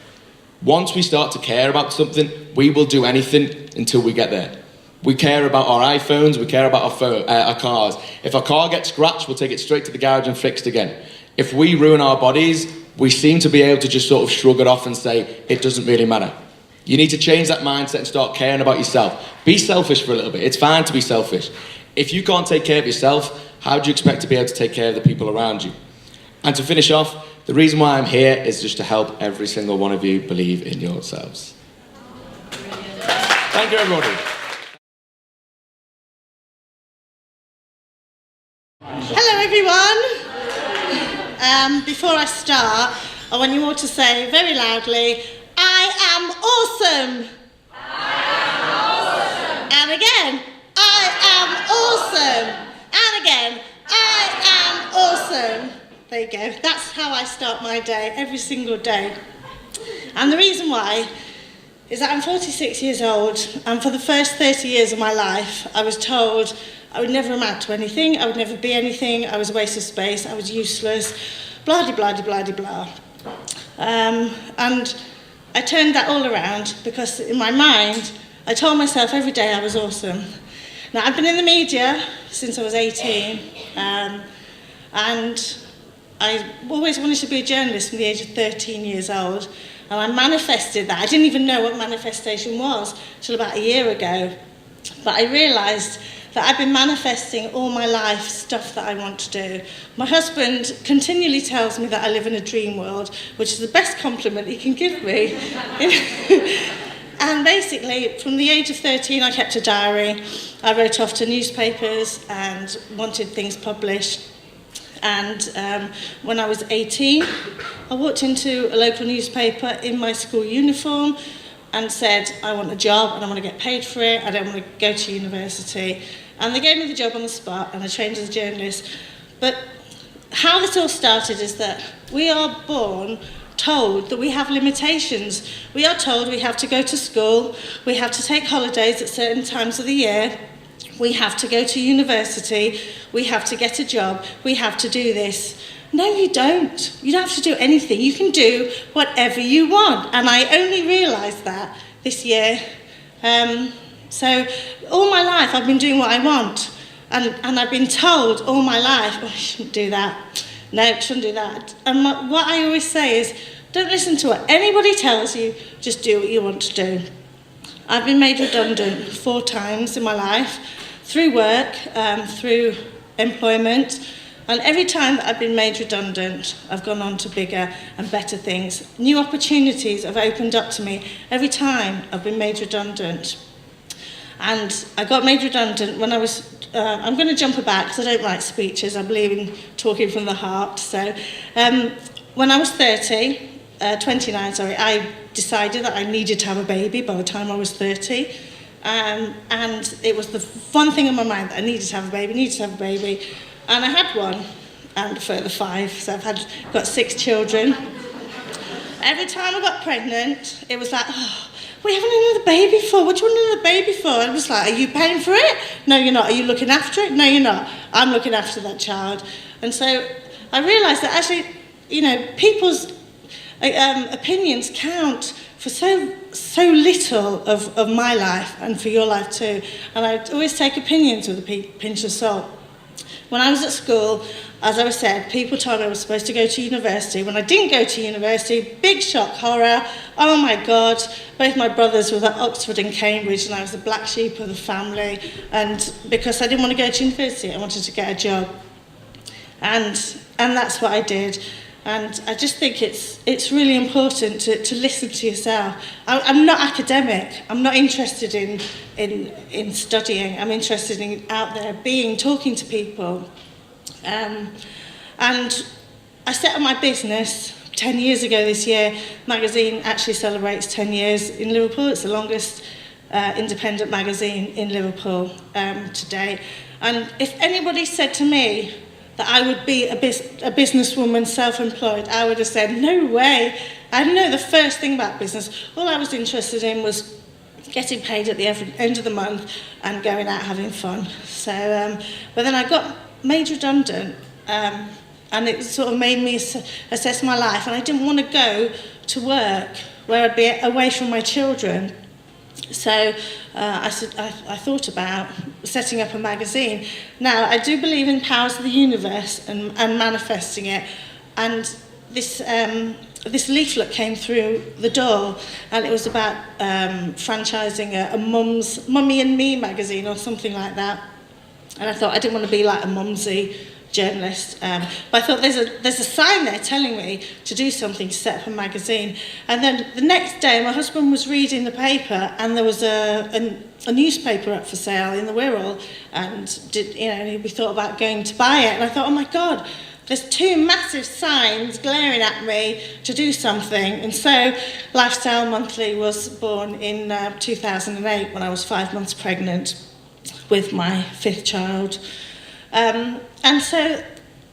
Once we start to care about something, we will do anything until we get there. We care about our iPhones, we care about our cars. If our car gets scratched, we'll take it straight to the garage and fixed again. If we ruin our bodies, we seem to be able to just sort of shrug it off and say, it doesn't really matter. You need to change that mindset and start caring about yourself. Be selfish for a little bit. It's fine to be selfish. If you can't take care of yourself, how do you expect to be able to take care of the people around you? And to finish off, the reason why I'm here is just to help every single one of you believe in yourselves. Thank you, everybody. Hello, everyone. Before I start, I want you all to say very loudly, I am awesome. I am awesome. And again, I am awesome. And again, I am awesome. There you go. That's how I start my day, every single day. And the reason why is that I'm 46 years old, and for the first 30 years of my life, I was told I would never amount to anything, I would never be anything, I was a waste of space, I was useless, blah-de-blah-de-blah-de-blah. And I turned that all around because in my mind, I told myself every day I was awesome. Now, I've been in the media since I was 18, and I always wanted to be a journalist from the age of 13 years old, and I manifested that. I didn't even know what manifestation was until about a year ago, but I realised that I've been manifesting all my life stuff that I want to do. My husband continually tells me that I live in a dream world, which is the best compliment he can give me. And basically, from the age of 13, I kept a diary. I wrote off to newspapers and wanted things published. And when I was 18, I walked into a local newspaper in my school uniform and said, I want a job and I want to get paid for it, I don't want to go to university. And they gave me the job on the spot and I trained as a journalist. But how this all started is that we are born told that we have limitations. We are told we have to go to school, we have to take holidays at certain times of the year, we have to go to university, we have to get a job, we have to do this. No, you don't. You don't have to do anything. You can do whatever you want. And I only realised that this year So all my life I've been doing what I want, and I've been told all my life, oh, I shouldn't do that, no, shouldn't do that. And what I always say is, don't listen to what anybody tells you, just do what you want to do. I've been made redundant 4 times in my life, through work, through employment, and every time that I've been made redundant, I've gone on to bigger and better things. New opportunities have opened up to me every time I've been made redundant. And I got made redundant when I was, I'm going to jump about because I don't write speeches, I believe in talking from the heart. So when I was 29, I decided that I needed to have a baby by the time I was 30. And it was the one thing in my mind that I needed to have a baby, And I had one, and a further 5, so got 6 children. Every time I got pregnant, it was like, oh, we haven't another baby for. What do you want another baby for? And I was like, are you paying for it? No, you're not. Are you looking after it? No, you're not. I'm looking after that child. And so I realised that actually, people's opinions count for so little of my life and for your life too. And I always take opinions with a pinch of salt. When I was at school, as I said, people told me I was supposed to go to university. When I didn't go to university, big shock, horror. Oh my God, both my brothers were at Oxford and Cambridge, and I was the black sheep of the family. And because I didn't want to go to university, I wanted to get a job. And that's what I did. And I just think it's really important to listen to yourself. I'm not academic. I'm not interested in studying. I'm interested in out there talking to people. And I set up my business 10 years ago this year. Magazine actually celebrates 10 years in Liverpool. It's the longest independent magazine in Liverpool today. And if anybody said to me that I would be a businesswoman, self-employed, I would have said, no way. I didn't know the first thing about business. All I was interested in was getting paid at the end of the month and going out having fun. So, but then I got made redundant, and it sort of made me assess my life, and I didn't want to go to work where I'd be away from my children. So I thought about setting up a magazine. Now, I do believe in powers of the universe and manifesting it. And this leaflet came through the door, and it was about franchising a Mummy and Me magazine or something like that. And I thought I didn't want to be like a mumsy journalist, but I thought there's a sign there telling me to do something, to set up a magazine. And then the next day my husband was reading the paper, and there was a newspaper up for sale in the Wirral, and we thought about going to buy it, and I thought, oh my God, there's 2 massive signs glaring at me to do something. And so Lifestyle Monthly was born in 2008 when I was 5 months pregnant with my 5th child. And so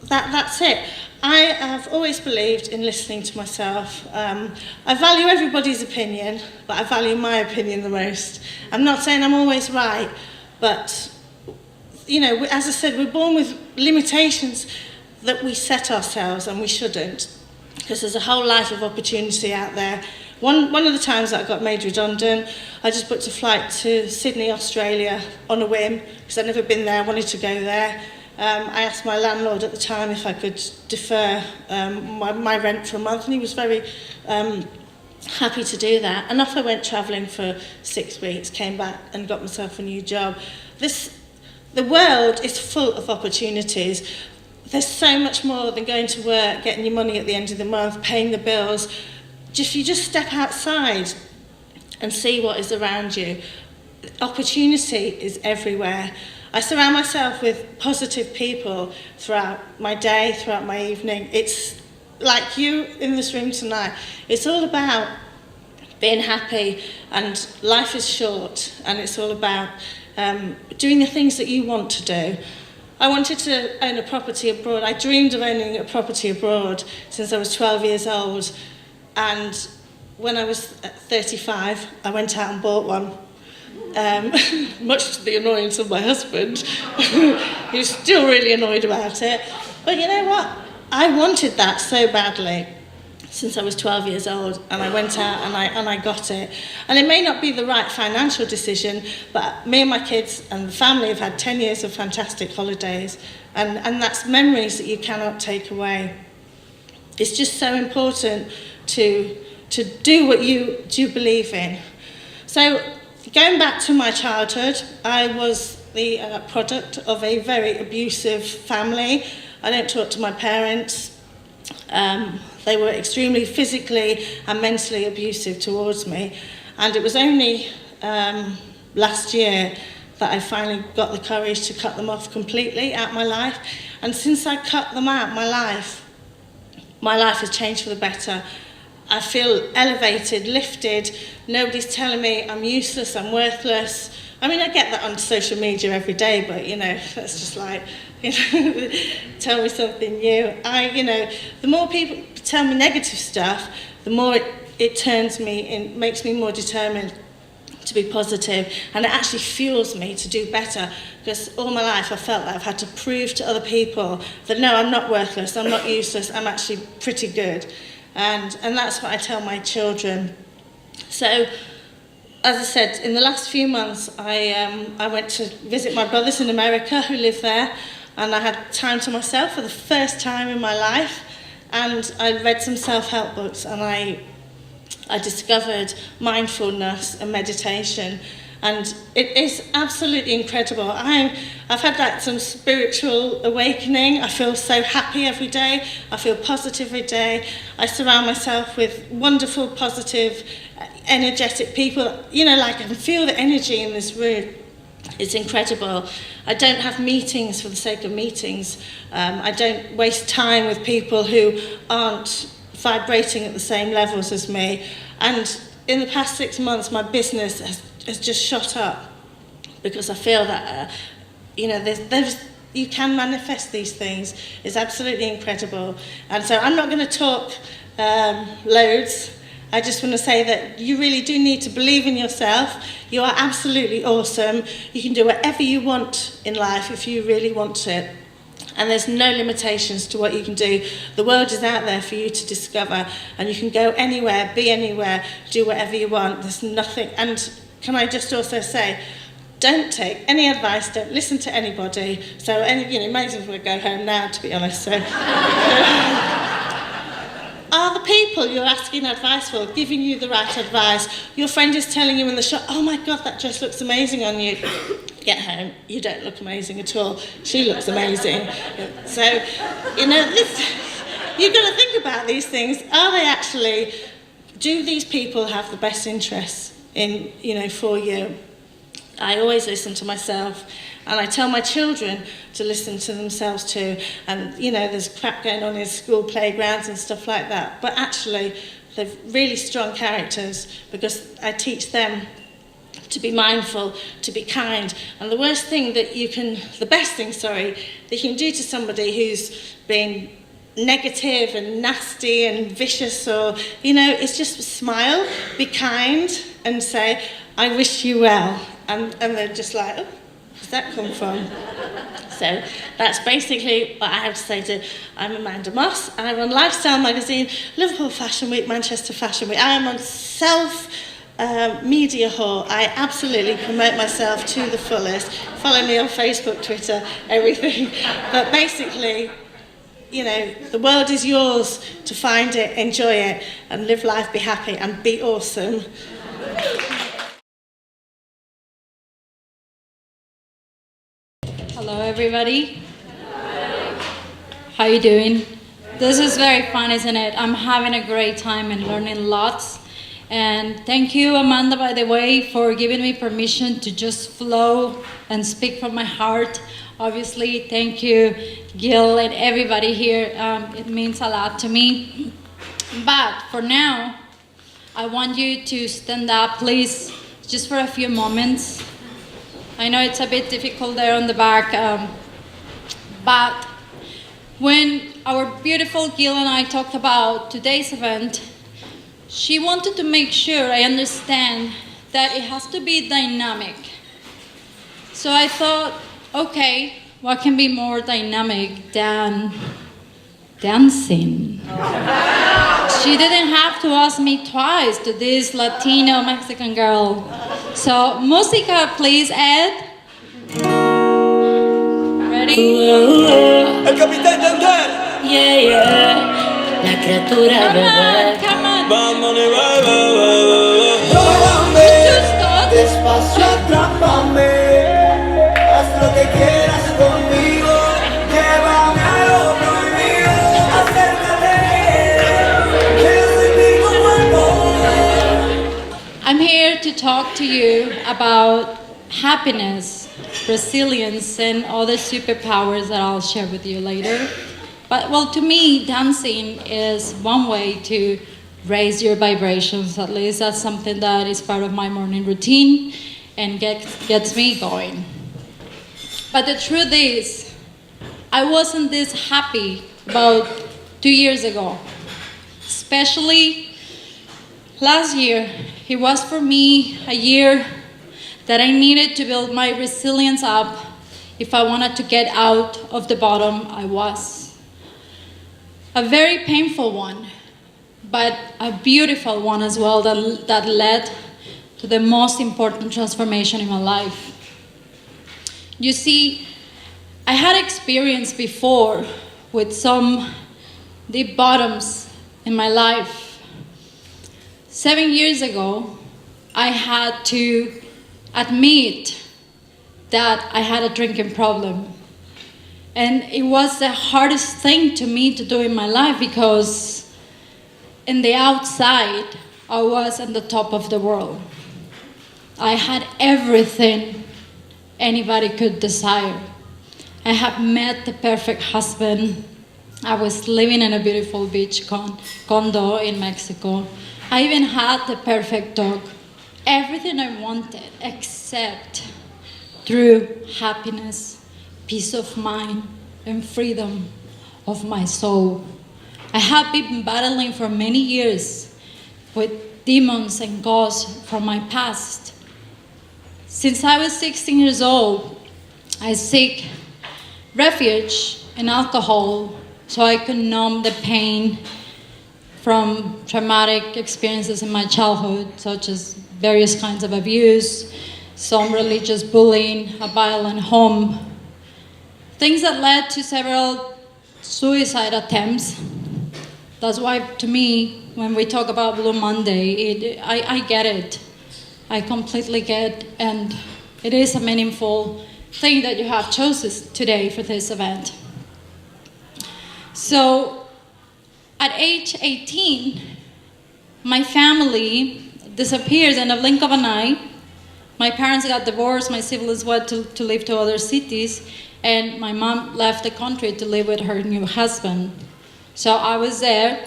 that's it. I have always believed in listening to myself. I value everybody's opinion, but I value my opinion the most. I'm not saying I'm always right, but, as I said, we're born with limitations that we set ourselves, and we shouldn't, because there's a whole life of opportunity out there. One of the times that I got made redundant, I just booked a flight to Sydney, Australia on a whim, because I'd never been there, I wanted to go there. I asked my landlord at the time if I could defer my rent for a month, and he was very happy to do that. And off I went travelling for 6 weeks, came back and got myself a new job. The world is full of opportunities. There's so much more than going to work, getting your money at the end of the month, paying the bills. If you just step outside and see what is around you, opportunity is everywhere. I surround myself with positive people throughout my day, throughout my evening. It's like you in this room tonight. It's all about being happy, and life is short, and it's all about doing the things that you want to do. I wanted to own a property abroad. I dreamed of owning a property abroad since I was 12 years old. And when I was 35, I went out and bought one. Much to the annoyance of my husband, who's still really annoyed about it. But you know what? I wanted that so badly. since I was 12 years old, and I went out and I got it. And it may not be the right financial decision, but me and my kids and the family have had 10 years of fantastic holidays, and that's memories that you cannot take away. It's just so important to do what you do believe in. So going back to my childhood, I was the product of a very abusive family. I don't talk to my parents. They were extremely physically and mentally abusive towards me. And it was only last year that I finally got the courage to cut them off completely out of my life. And since I cut them out of my life has changed for the better. I feel elevated, lifted. Nobody's telling me I'm useless, I'm worthless. I mean, I get that on social media every day, but, you know, that's just like, you know, tell me something new. The more people tell me negative stuff, the more it turns me and makes me more determined to be positive, and it actually fuels me to do better, because all my life I felt like I've had to prove to other people that no, I'm not worthless, I'm not useless, I'm actually pretty good. And that's what I tell my children. So, as I said, in the last few months, I went to visit my brothers in America who live there, and I had time to myself for the first time in my life, and I read some self-help books, and I discovered mindfulness and meditation, and it is absolutely incredible. I've had like some spiritual awakening. I feel so happy every day. I feel positive every day. I surround myself with wonderful, positive, energetic people. You know, like I can feel the energy in this room. It's incredible. I don't have meetings for the sake of meetings. I don't waste time with people who aren't vibrating at the same levels as me. And in the past 6 months, my business has just shot up, because I feel that, you can manifest these things. It's absolutely incredible. And so I'm not going to talk loads. I just want to say that you really do need to believe in yourself. You are absolutely awesome. You can do whatever you want in life if you really want it. And there's no limitations to what you can do. The world is out there for you to discover, and you can go anywhere, be anywhere, do whatever you want. There's nothing. And can I just also say, don't take any advice, don't listen to anybody. So, you might as well go home now, to be honest. So, are the people you're asking advice for giving you the right advice? Your friend is telling you in the shop, oh my God, that dress looks amazing on you. Get home, you don't look amazing at all. She looks amazing. So, you've got to think about these things. Are they actually, do these people have the best interests for you? I always listen to myself, and I tell my children to listen to themselves too. And, there's crap going on in school playgrounds and stuff like that. But actually, they're really strong characters, because I teach them to be mindful, to be kind. And the best thing that you can do to somebody who's been negative and nasty and vicious, or, it's just smile, be kind, and say, I wish you well. And they're just like, oh, where's that come from? So that's basically what I have to say to, I'm Amanda Moss, and I run Lifestyle Magazine, Liverpool Fashion Week, Manchester Fashion Week. I am on Media Hall. I absolutely promote myself to the fullest. Follow me on Facebook, Twitter, everything. But basically, the world is yours to find it, enjoy it, and live life, be happy, and be awesome. Hello, everybody. How you doing? This is very fun, isn't it? I'm having a great time and learning lots. And thank you, Amanda, by the way, for giving me permission to just flow and speak from my heart. Obviously, thank you, Gill, and everybody here. It means a lot to me. But for now, I want you to stand up, please, just for a few moments. I know it's a bit difficult there on the back, but when our beautiful Gill and I talked about today's event, she wanted to make sure I understand that it has to be dynamic. So I thought, okay, what can be more dynamic than dancing? She didn't have to ask me twice to this Latino Mexican girl. So, música, please, Ed. Ready? El capitán Yandel. Yeah, yeah. La criatura, bebé. Come on. Vamos, bebé. Just Despacio, atrápame. Haz lo que quieras conmigo. Llévame a lo prohibido. Acércate. Quiero sentir tu cuerpo. I'm here to talk to you about happiness, resilience, and other superpowers that I'll share with you later. But, well, to me, dancing is one way to raise your vibrations. At least that's something that is part of my morning routine and gets me going. But the truth is, I wasn't this happy about 2 years ago. Especially last year, it was for me a year that I needed to build my resilience up if I wanted to get out of the bottom I was. A very painful one, but a beautiful one as well that led to the most important transformation in my life. You see, I had experience before with some deep bottoms in my life. 7 years ago, I had to admit that I had a drinking problem. And it was the hardest thing to me to do in my life because in the outside, I was on the top of the world. I had everything anybody could desire. I had met the perfect husband. I was living in a beautiful beach condo in Mexico. I even had the perfect dog. Everything I wanted except through happiness, peace of mind, and freedom of my soul. I have been battling for many years with demons and ghosts from my past. Since I was 16 years old, I seek refuge in alcohol so I could numb the pain from traumatic experiences in my childhood, such as various kinds of abuse, some religious bullying, a violent home, things that led to several suicide attempts. That's why, to me, when we talk about Blue Monday, I get it. I completely get, and it is a meaningful thing that you have chosen today for this event. So, at age 18, my family disappears in a blink of an eye. My parents got divorced, my siblings went to live to other cities, and my mom left the country to live with her new husband. So I was there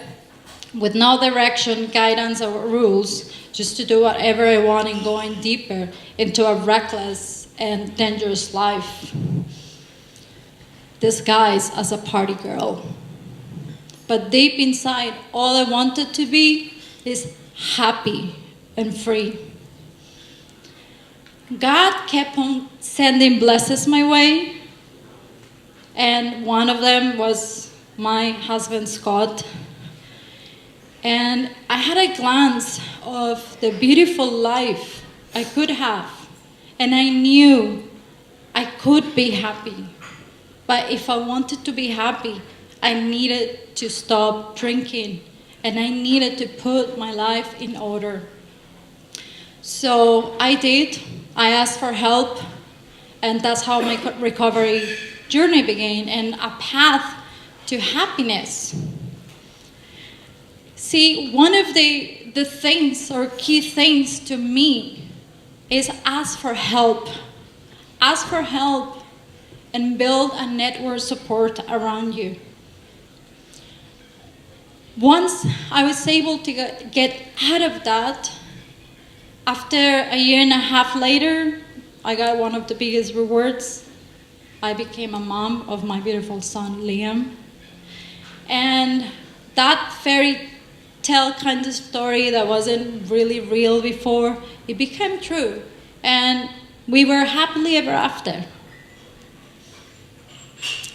with no direction, guidance, or rules, just to do whatever I want and going deeper into a reckless and dangerous life, disguised as a party girl. But deep inside, all I wanted to be is happy and free. God kept on sending blessings my way, and one of them was my husband, Scott. And I had a glance of the beautiful life I could have, and I knew I could be happy. But if I wanted to be happy, I needed to stop drinking, and I needed to put my life in order. So I did. I asked for help, and that's how my recovery journey began, and a path to happiness. See, one of the things or key things to me is ask for help. Ask for help and build a network support around you. Once I was able to get out of that, after a year and a half later, I got one of the biggest rewards. I became a mom of my beautiful son, Liam. And that fairy tale kind of story that wasn't really real before, it became true. And we were happily ever after.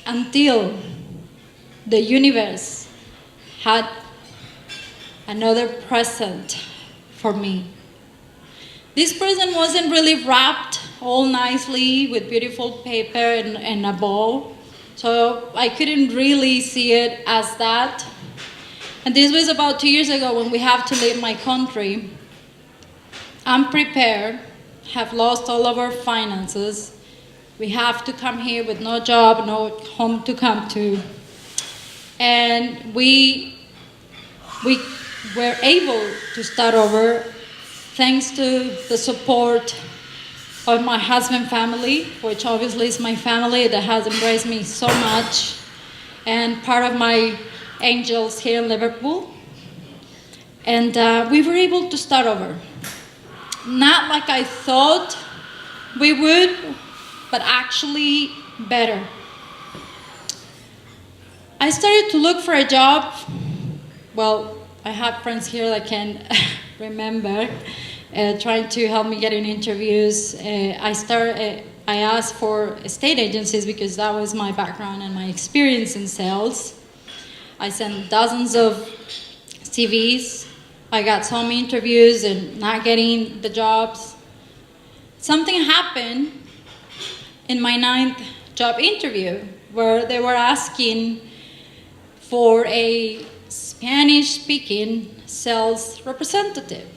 Until the universe had another present for me. This present wasn't really wrapped all nicely with beautiful paper and a bow, so I couldn't really see it as that. And this was about 2 years ago when we have to leave my country. I'm prepared, have lost all of our finances. We have to come here with no job, no home to come to. And we were able to start over thanks to the support of my husband's family, which obviously is my family that has embraced me so much, and part of my angels here in Liverpool. And we were able to start over. Not like I thought we would, but actually better. I started to look for a job. Well, I have friends here that can remember trying to help me get in interviews. I asked for estate agencies because that was my background and my experience in sales. I sent dozens of CVs. I got some interviews and not getting the jobs. Something happened in my 9th job interview where they were asking for a Spanish-speaking sales representative.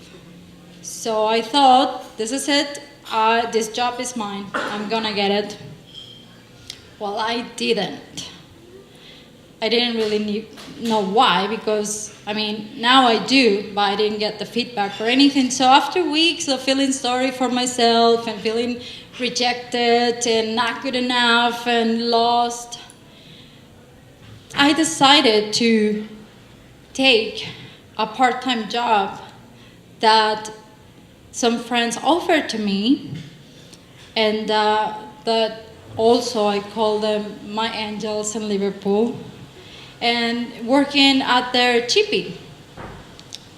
So I thought, this is it, this job is mine, I'm gonna get it. Well, I didn't. I didn't really know why, because, now I do, but I didn't get the feedback or anything. So after weeks of feeling sorry for myself and feeling rejected and not good enough and lost, I decided to take a part-time job that some friends offered to me, and that also I call them my angels in Liverpool, and working at their chippy.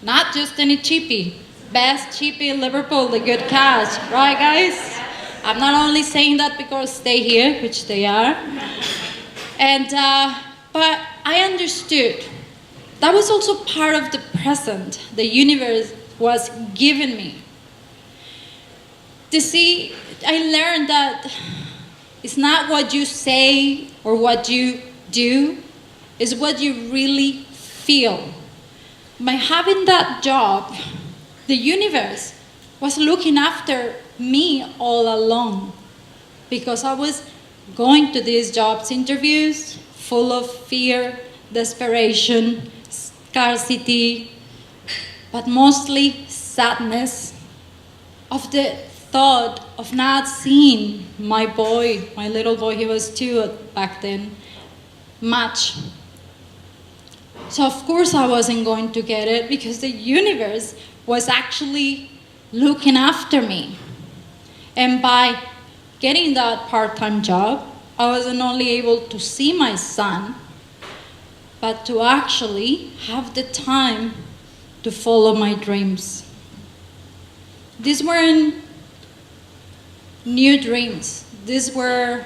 Not just any chippy, best chippy in Liverpool, the good cash, right guys? I'm not only saying that because they here, which they are, and but I understood that was also part of the present the universe was giving me. To see, I learned that it's not what you say or what you do, it's what you really feel. By having that job, the universe was looking after me all along, because I was going to these jobs interviews full of fear, desperation, scarcity, but mostly sadness of the thought of not seeing my little boy, he was 2 back then, much. So of course I wasn't going to get it, because the universe was actually looking after me. And by getting that part-time job, I wasn't only able to see my son, but to actually have the time to follow my dreams. These weren't new dreams. These were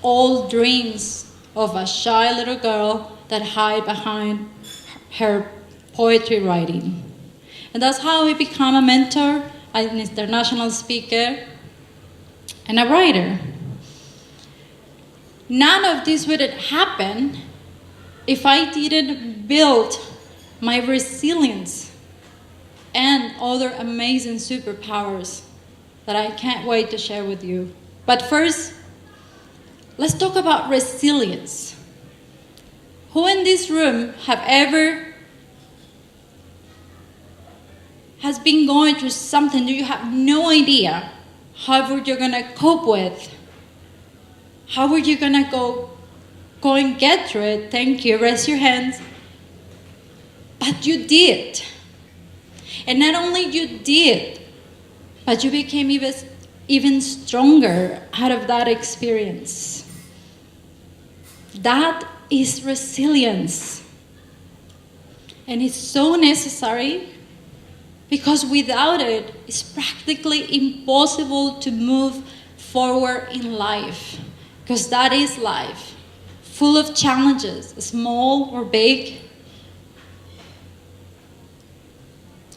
old dreams of a shy little girl that hid behind her poetry writing. And that's how I became a mentor, an international speaker, and a writer. None of this would have happened if I didn't build my resilience and other amazing superpowers that I can't wait to share with you. But first, let's talk about resilience. Who in this room has been going through something that you have no idea how you're gonna cope with? How are you gonna go and get through it? Thank you, raise your hands. But you did. And not only you did, but you became even stronger out of that experience. That is resilience. And it's so necessary, because without it, it's practically impossible to move forward in life. Because that is life, full of challenges, small or big.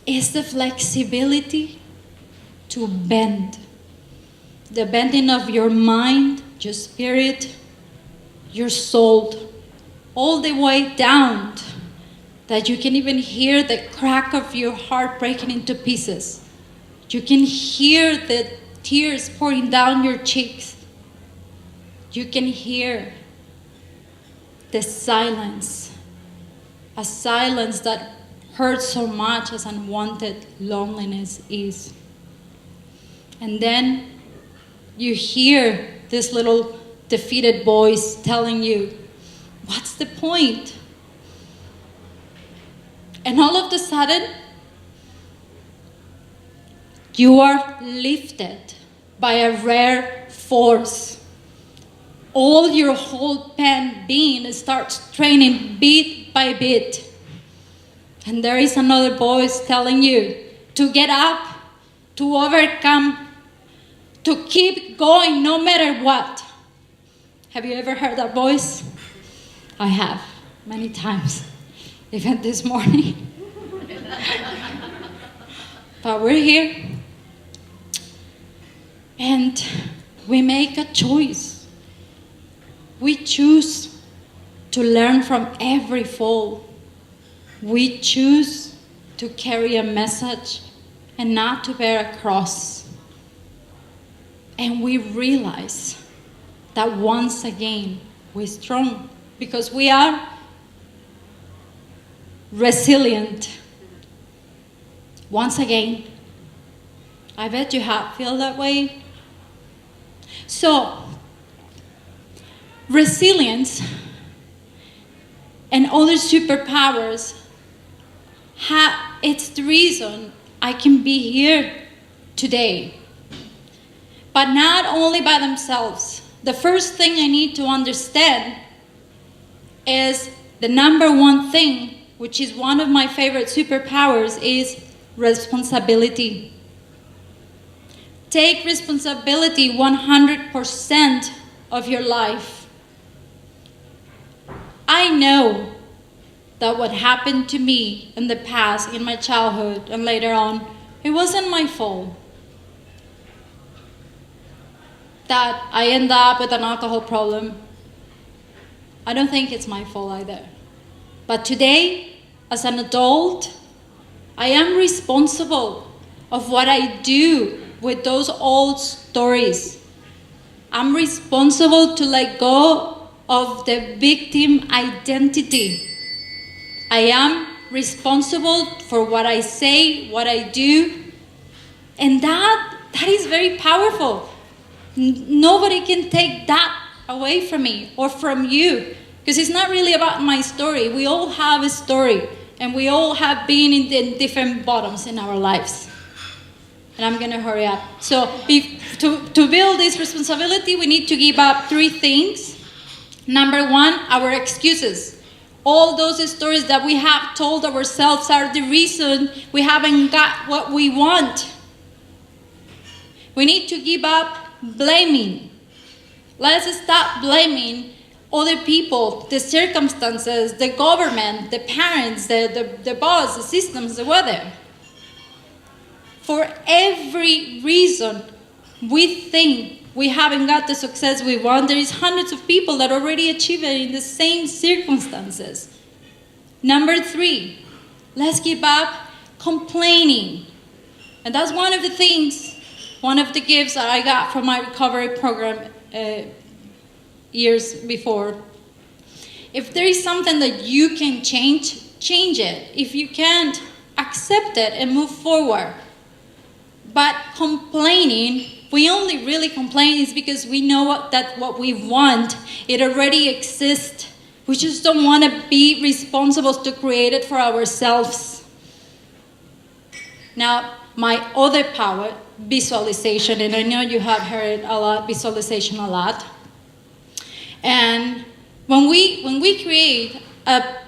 is the flexibility to bend. The bending of your mind, your spirit, your soul, all the way down, that you can even hear the crack of your heart breaking into pieces. You can hear the tears pouring down your cheeks. You can hear the silence, a silence that hurts so much as unwanted loneliness is. And then you hear this little defeated voice telling you, what's the point? And all of a sudden, you are lifted by a rare force. All your whole being starts training bit by bit. And there is another voice telling you to get up, to overcome, to keep going no matter what. Have you ever heard that voice? I have, many times, even this morning. But we're here. And we make a choice. We choose to learn from every fall. We choose to carry a message and not to bear a cross. And we realize that once again, we're strong because we are resilient. Once again, I bet you feel that way. So, resilience and other superpowers, it's the reason I can be here today. But not only by themselves. The first thing I need to understand is the number one thing, which is one of my favorite superpowers, is responsibility. Take responsibility 100% of your life. I know that what happened to me in the past, in my childhood and later on, it wasn't my fault. That I end up with an alcohol problem, I don't think it's my fault either. But today, as an adult, I am responsible of what I do with those old stories. I'm responsible to let go of the victim identity. I am responsible for what I say, what I do, and that is very powerful. Nobody can take that away from me or from you, because it's not really about my story. We all have a story, and we all have been in different bottoms in our lives. And I'm going to hurry up. So to build this responsibility, we need to give up 3 things. Number 1, our excuses. All those stories that we have told ourselves are the reason we haven't got what we want. We need to give up blaming. Let's stop blaming other people, the circumstances, the government, the parents, the boss, the systems, the weather. For every reason we think we haven't got the success we want, there is hundreds of people that already achieve it in the same circumstances. Number 3, let's give up complaining. And that's one of the things, one of the gifts that I got from my recovery program years before. If there is something that you can change it. If you can't, accept it and move forward. But complaining, we only really complain is because we know that what we want, it already exists. We just don't want to be responsible to create it for ourselves. Now, my other power, visualization, and I know you have heard a lot, visualization a lot. And when we create a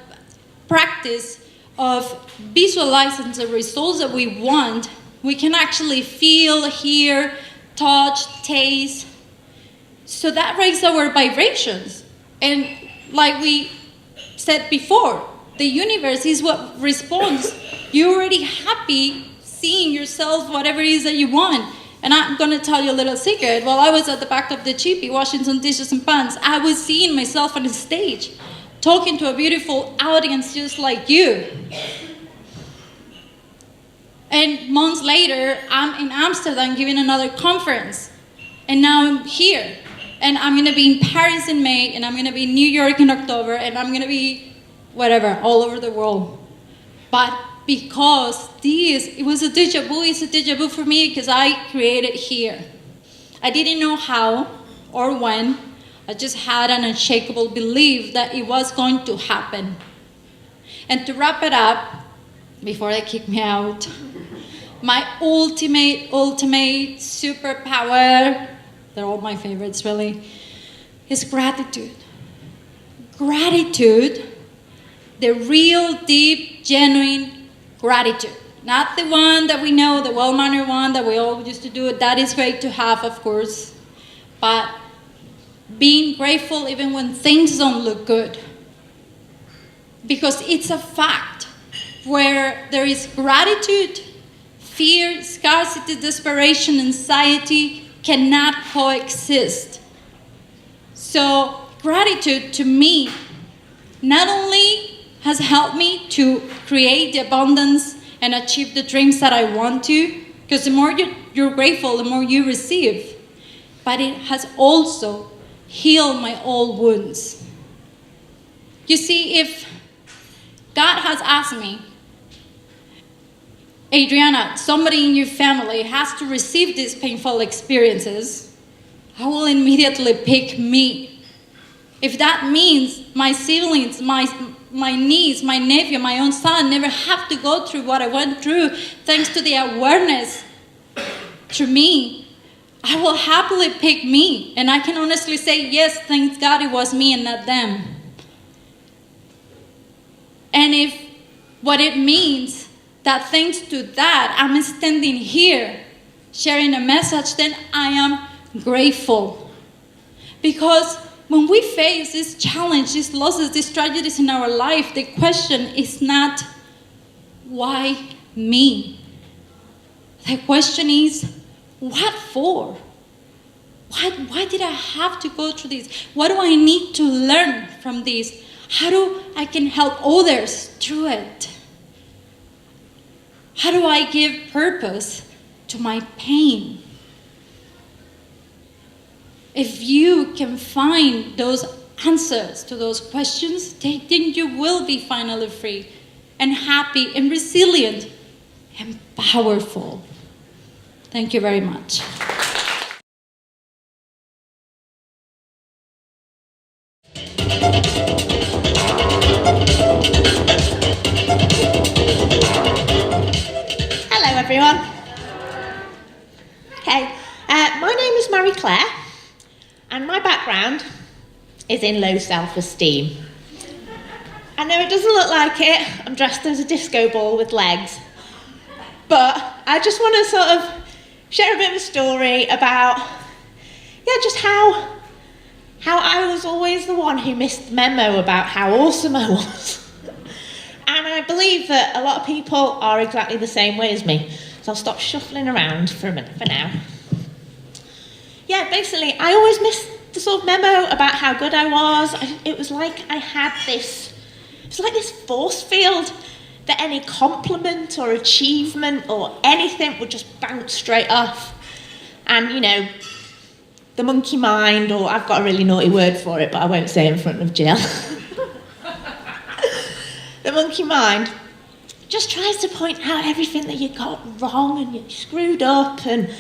practice of visualizing the results that we want, we can actually feel, hear, touch, taste. So that raises our vibrations. And like we said before, the universe is what responds You're already happy seeing yourself, whatever it is that you want. And I'm going to tell you a little secret. While I was at the back of the chippy washing some dishes and pans, I was seeing myself on the stage, talking to a beautiful audience just like you. And months later, I'm in Amsterdam giving another conference. And now I'm here. And I'm going to be in Paris in May, and I'm going to be in New York in October, and I'm going to be whatever, all over the world. But because it was a déjà vu, it's a déjà vu for me because I created here. I didn't know how or when. I just had an unshakable belief that it was going to happen. And to wrap it up, before they kick me out, my ultimate superpower, they're all my favorites really, is gratitude. Gratitude, the real, deep, genuine gratitude. Not the one that we know, the well-mannered one that we all used to do. That is great to have, of course. But being grateful even when things don't look good. Because it's a fact. Where there is gratitude, fear, scarcity, desperation, anxiety cannot coexist. So gratitude to me not only has helped me to create the abundance and achieve the dreams that I want to, because the more you're grateful, the more you receive. But it has also healed my old wounds. You see, if God has asked me, Adriana, somebody in your family has to receive these painful experiences, I will immediately pick me. If that means my siblings, my niece, my nephew, my own son never have to go through what I went through thanks to the awareness through me, I will happily pick me. And I can honestly say, yes, thank God it was me and not them. And if what it means that thanks to that I'm standing here sharing a message, then I am grateful. Because when we face this challenge, these losses, these tragedies in our life, the question is not, why me? The question is, what for? Why did I have to go through this? What do I need to learn from this? How do I can help others through it? How do I give purpose to my pain? If you can find those answers to those questions, then you will be finally free and happy and resilient and powerful. Thank you very much. Hello everyone. Okay, my name is Marie Claire and my background is in low self-esteem. I know it doesn't look like it, I'm dressed as a disco ball with legs, but I just want to sort of share a bit of a story about, just how I was always the one who missed the memo about how awesome I was. And I believe that a lot of people are exactly the same way as me. So I'll stop shuffling around for a minute for now. Yeah, basically, I always missed the sort of memo about how good I was. It was like I had this, it was like this force field that any compliment or achievement or anything would just bounce straight off. And, you know, the monkey mind, or I've got a really naughty word for it, but I won't say it in front of Jill. The monkey mind just tries to point out everything that you got wrong and you screwed up and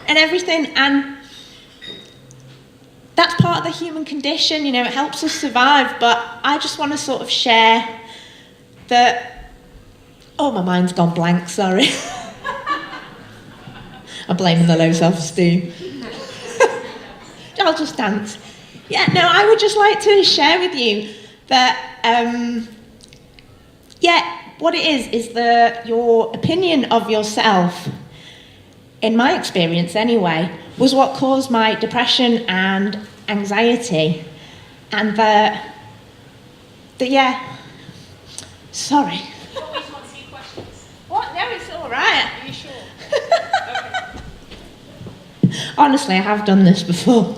everything, and that's part of the human condition, you know, it helps us survive. But I just want to sort of share that, oh, my mind's gone blank, sorry. I'm blaming the low self-esteem. I'll just dance. Yeah, no, I would just like to share with you that, what it is that your opinion of yourself, in my experience anyway, was what caused my depression and anxiety. And sorry. You always want to see questions. Honestly, I have done this before.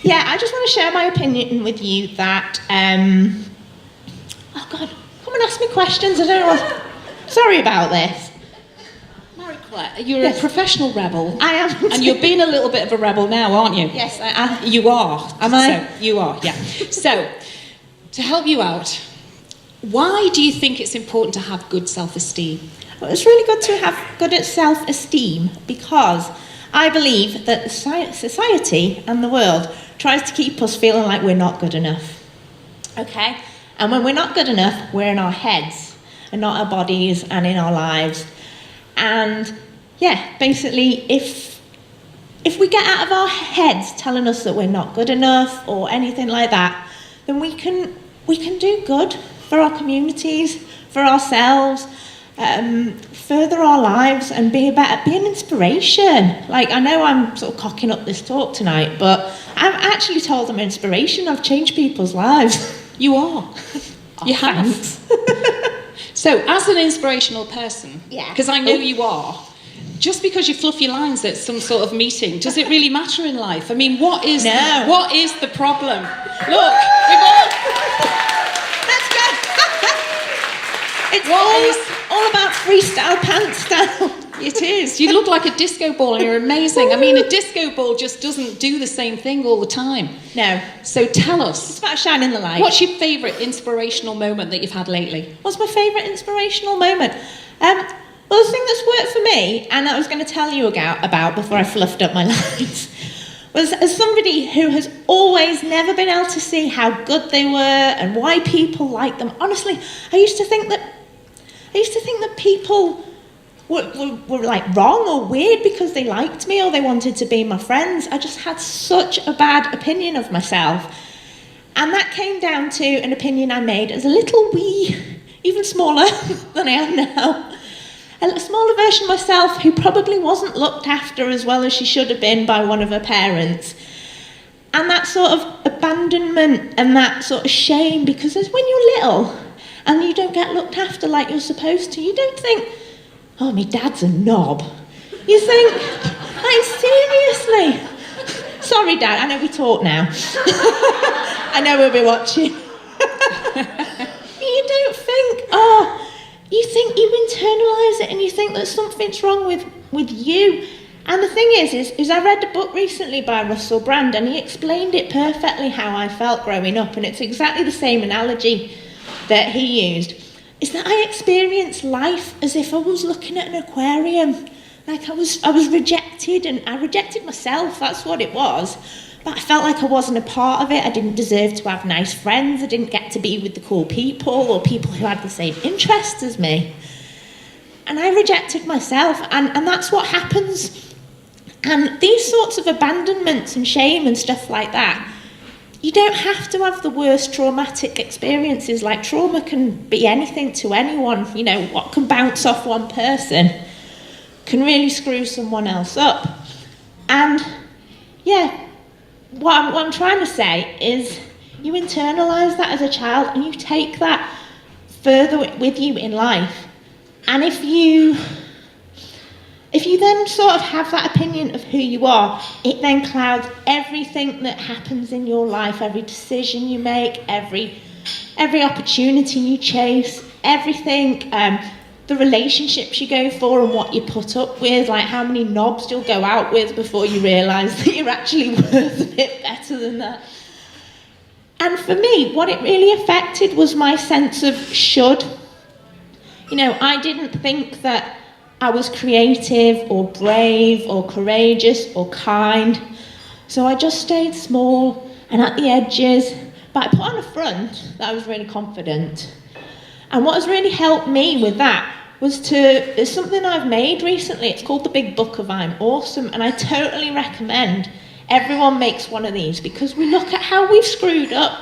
Yeah, I just want to share my opinion with you that, oh God, come and ask me questions, I don't know what, sorry about this. Claire, you're a professional rebel. I am. And you're being a little bit of a rebel now, aren't you? Yes, I am. You are. Am I? So, you are, yeah. So, to help you out, why do you think it's important to have good self-esteem? Well, it's really good to have good at self-esteem because I believe that society and the world tries to keep us feeling like we're not good enough. Okay? And when we're not good enough, we're in our heads and not our bodies and in our lives. And yeah, basically, if we get out of our heads telling us that we're not good enough or anything like that, then we can do good for our communities, for ourselves, further our lives and be an inspiration. Like, I know I'm sort of cocking up this talk tonight, but I'm actually told I'm an inspiration. I've changed people's lives. You are. You have. Thanks. So, as an inspirational person, Yeah. because I know you are, just because you fluff your lines at some sort of meeting, does it really matter in life? I mean, what is the problem? Look, we've all... That's good. It's all about freestyle pants style. It is. You look like a disco ball and you're amazing. I mean, a disco ball just doesn't do the same thing all the time. No. So tell us. It's about shining the light. What's your favourite inspirational moment that you've had lately? What's my favourite inspirational moment? Well, the thing that's worked for me, and I was going to tell you about before I fluffed up my lines, was as somebody who has always never been able to see how good they were and why people like them. Honestly, I used to think that people were like wrong or weird because they liked me or they wanted to be my friends. I just had such a bad opinion of myself. And that came down to an opinion I made as a little wee, even smaller than I am now, a smaller version of myself who probably wasn't looked after as well as she should have been by one of her parents. And that sort of abandonment and that sort of shame, because when you're little and you don't get looked after like you're supposed to, you don't think, oh, my dad's a knob. You think, like, seriously? Sorry, Dad, I know we talk now. I know we'll be watching. You don't think, you think you internalise it and you think that something's wrong with you. And the thing is I read a book recently by Russell Brand and he explained it perfectly how I felt growing up, and it's exactly the same analogy that he used. Is that I experienced life as if I was looking at an aquarium. Like I was rejected, and I rejected myself, that's what it was. But I felt like I wasn't a part of it. I didn't deserve to have nice friends. I didn't get to be with the cool people or people who had the same interests as me. And I rejected myself, and that's what happens. And these sorts of abandonments and shame and stuff like that, you don't have to have the worst traumatic experiences. Like, trauma can be anything to anyone. You know, what can bounce off one person can really screw someone else up. And yeah, what I'm trying to say is you internalise that as a child and you take that further with you in life. And if you then sort of have that opinion of who you are, it then clouds everything that happens in your life, every decision you make, every opportunity you chase, everything, the relationships you go for and what you put up with, like how many knobs you'll go out with before you realise that you're actually worth a bit better than that. And for me, what it really affected was my sense of should. You know, I didn't think that I was creative or brave or courageous or kind. So I just stayed small and at the edges. But I put on a front that I was really confident. And what has really helped me with that there's something I've made recently. It's called the Big Book of I'm Awesome. And I totally recommend everyone makes one of these, because we look at how we've screwed up.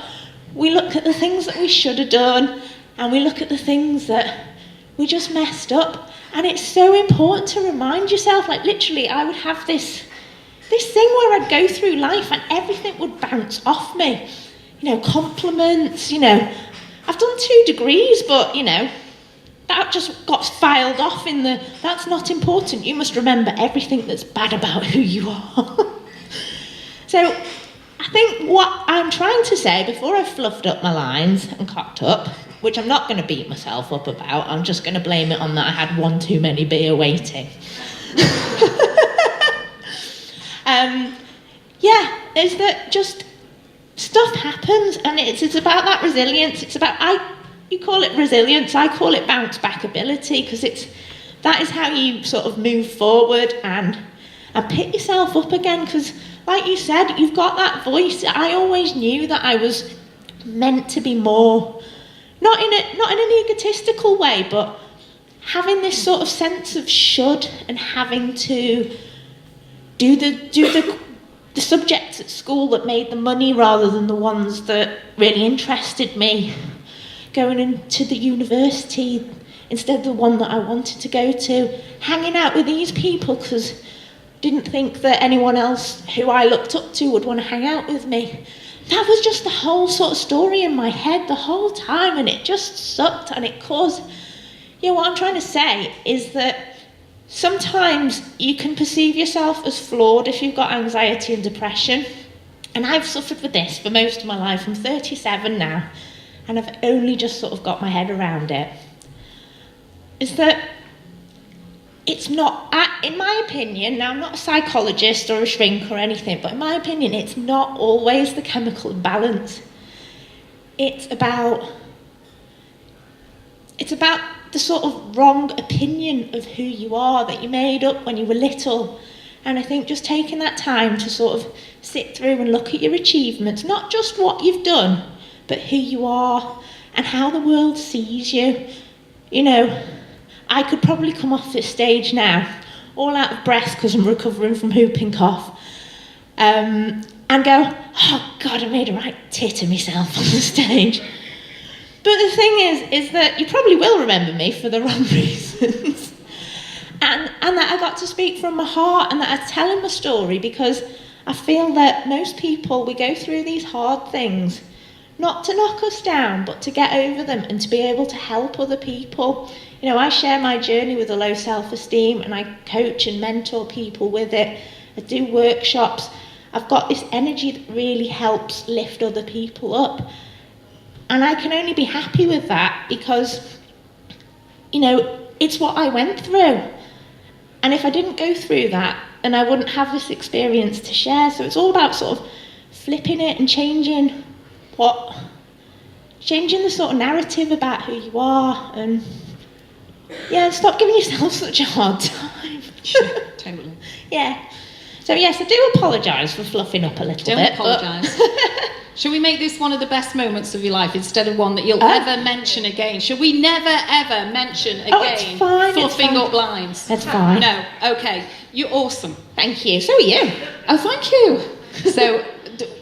We look at the things that we should have done, and we look at the things that we just messed up. And it's so important to remind yourself, like literally I would have this thing where I'd go through life and everything would bounce off me. You know, compliments, you know. I've done 2 degrees, but, you know, that just got filed off in the, that's not important. You must remember everything that's bad about who you are. So I think what I'm trying to say, before I fluffed up my lines and cocked up, which I'm not going to beat myself up about, I'm just going to blame it on that I had one too many beer waiting. Is that just stuff happens, and it's about that resilience. It's about, you call it resilience, I call it bounce back ability, because that is how you sort of move forward and pick yourself up again, because like you said, you've got that voice. I always knew that I was meant to be more, not in an egotistical way, but having this sort of sense of should, and having to do the subjects at school that made the money rather than the ones that really interested me, going into the university instead of the one that I wanted to go to, hanging out with these people because I didn't think that anyone else who I looked up to would want to hang out with me. That was just the whole sort of story in my head the whole time, and it just sucked, and it caused, what I'm trying to say is that sometimes you can perceive yourself as flawed if you've got anxiety and depression. And I've suffered with this for most of my life. I'm 37 now, and I've only just sort of got my head around it. Is that it's not, in my opinion, now I'm not a psychologist or a shrink or anything, but in my opinion, it's not always the chemical imbalance. It's about the sort of wrong opinion of who you are that you made up when you were little. And I think just taking that time to sort of sit through and look at your achievements, not just what you've done, but who you are and how the world sees you. I could probably come off this stage now, all out of breath because I'm recovering from whooping cough, and go, oh God, I made a right tit of myself on the stage. But the thing is that you probably will remember me for the wrong reasons. and that I got to speak from my heart, and that I'm telling my story because I feel that most people, we go through these hard things, not to knock us down, but to get over them and to be able to help other people. I share my journey with a low self-esteem, and I coach and mentor people with it. I do workshops. I've got this energy that really helps lift other people up. And I can only be happy with that because, it's what I went through. And if I didn't go through that, then I wouldn't have this experience to share. So it's all about sort of flipping it and changing the sort of narrative about who you are, and stop giving yourself such a hard time. Totally. Yeah. So yes, I do apologise for fluffing up a little bit. Don't apologise. Shall we make this one of the best moments of your life instead of one that you'll ever mention again? Shall we never ever mention again it's fine, fluffing up lines? That's fine. No. Okay. You're awesome. Thank you. So are you. Oh, thank you. So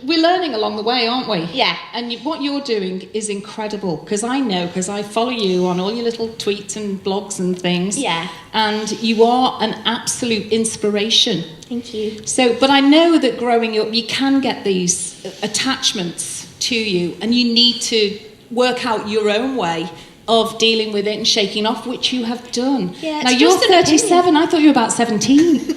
we're learning along the way, aren't we? Yeah. And what you're doing is incredible, because I follow you on all your little tweets and blogs and things. Yeah. And you are an absolute inspiration. Thank you. So, but I know that growing up, you can get these attachments to you, and you need to work out your own way of dealing with it and shaking off, which you have done. Yeah, now, you're 37. I thought you were about 17.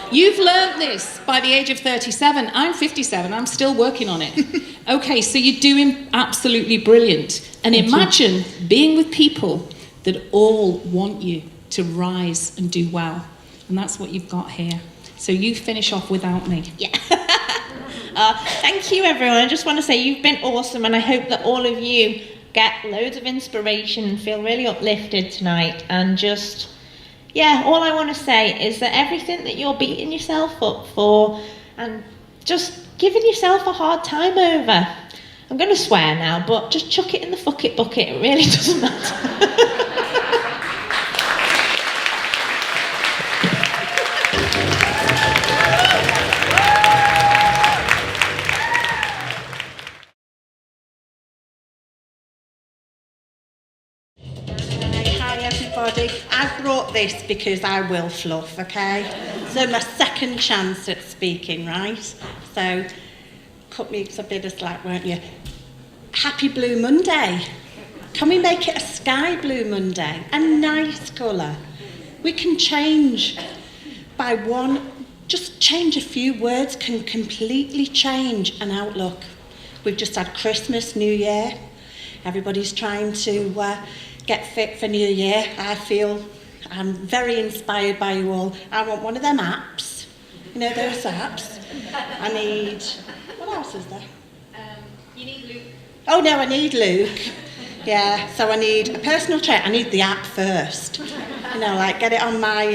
You've learned this by the age of 37. I'm 57. I'm still working on it. Okay, so you're doing absolutely brilliant. And imagine being with people that all want you to rise and do well. And that's what you've got here. So you finish off without me. Yeah. Thank you, everyone. I just want to say you've been awesome, and I hope that all of you get loads of inspiration and feel really uplifted tonight, and just... all I want to say is that everything that you're beating yourself up for and just giving yourself a hard time over, I'm going to swear now, but just chuck it in the fuck it bucket. It really doesn't matter. I've brought this because I will fluff, okay? So my second chance at speaking, right? So cut me a bit of slack, won't you? Happy Blue Monday. Can we make it a sky blue Monday? A nice colour. We can change by just change a few words can completely change an outlook. We've just had Christmas, New Year. Everybody's trying to get fit for New Year. I feel I'm very inspired by you all. I want one of them apps. You know those apps? I need... What else is there? You need Luke. Oh no, I need Luke. Yeah, so I need a personal trainer. I need the app first. You know, like get it on my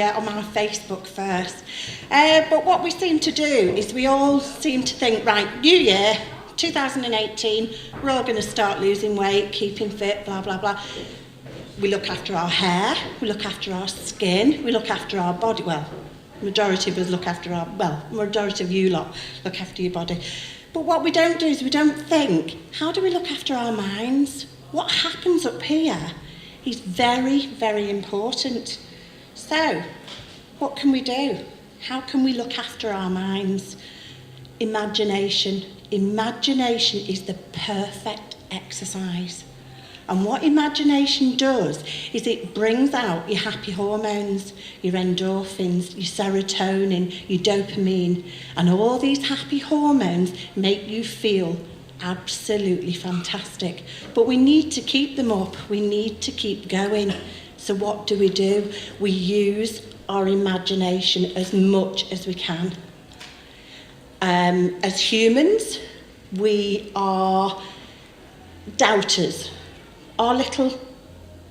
Facebook first. But what we seem to do is we all seem to think, right, New Year, 2018, we're all going to start losing weight, keeping fit, blah, blah, blah. We look after our hair, we look after our skin, we look after our body. Well, majority of us look after majority of you lot look after your body. But what we don't do is we don't think, how do we look after our minds? What happens up here is very, very important. So, what can we do? How can we look after our minds? Imagination. Imagination is the perfect exercise. And what imagination does is it brings out your happy hormones, your endorphins, your serotonin, your dopamine, and all these happy hormones make you feel absolutely fantastic. But we need to keep them up. We need to keep going. So what do? We use our imagination as much as we can. As humans, we are doubters. Our little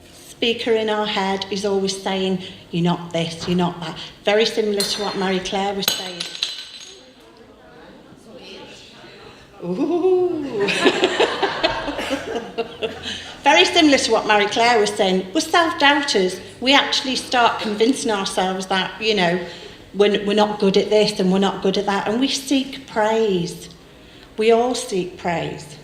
speaker in our head is always saying, you're not this, you're not that. Very similar to what Marie Claire was saying. Ooh. Very similar to what Marie Claire was saying. We're self-doubters. We actually start convincing ourselves that, you know, we're not good at this and we're not good at that. And we seek praise. We all seek praise.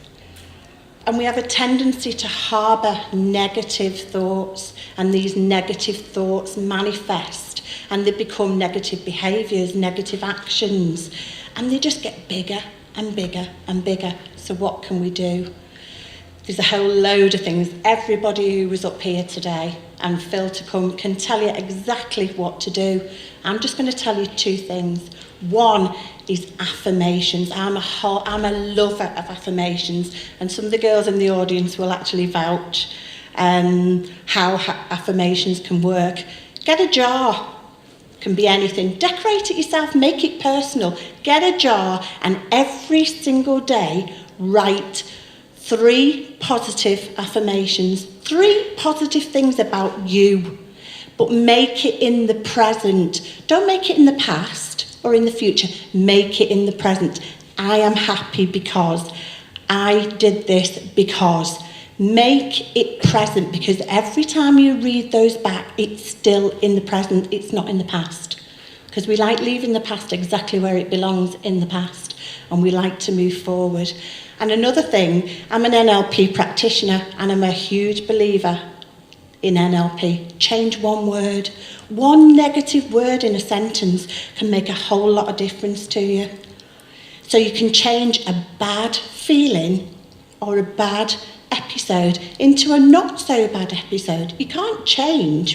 And we have a tendency to harbour negative thoughts, and these negative thoughts manifest and they become negative behaviours, negative actions, and they just get bigger and bigger and bigger. So what can we do? There's a whole load of things. Everybody who was up here today and Phil to come can tell you exactly what to do. I'm just going to tell you two things. One is affirmations. I'm a lover of affirmations, and some of the girls in the audience will actually vouch how affirmations can work. Get a jar. Can be anything. Decorate it yourself, make it personal. Get a jar and every single day write 3 positive affirmations, 3 positive things about you, but make it in the present. Don't make it in the past or in the future. Make it in the present. I am happy because I did this because. Make it present, because every time you read those back, it's still in the present, it's not in the past. Because we like leaving the past exactly where it belongs, in the past, and we like to move forward. And another thing, I'm an NLP practitioner and I'm a huge believer in NLP. Change one word. One negative word in a sentence can make a whole lot of difference to you. So you can change a bad feeling or a bad episode into a not so bad episode. We can't change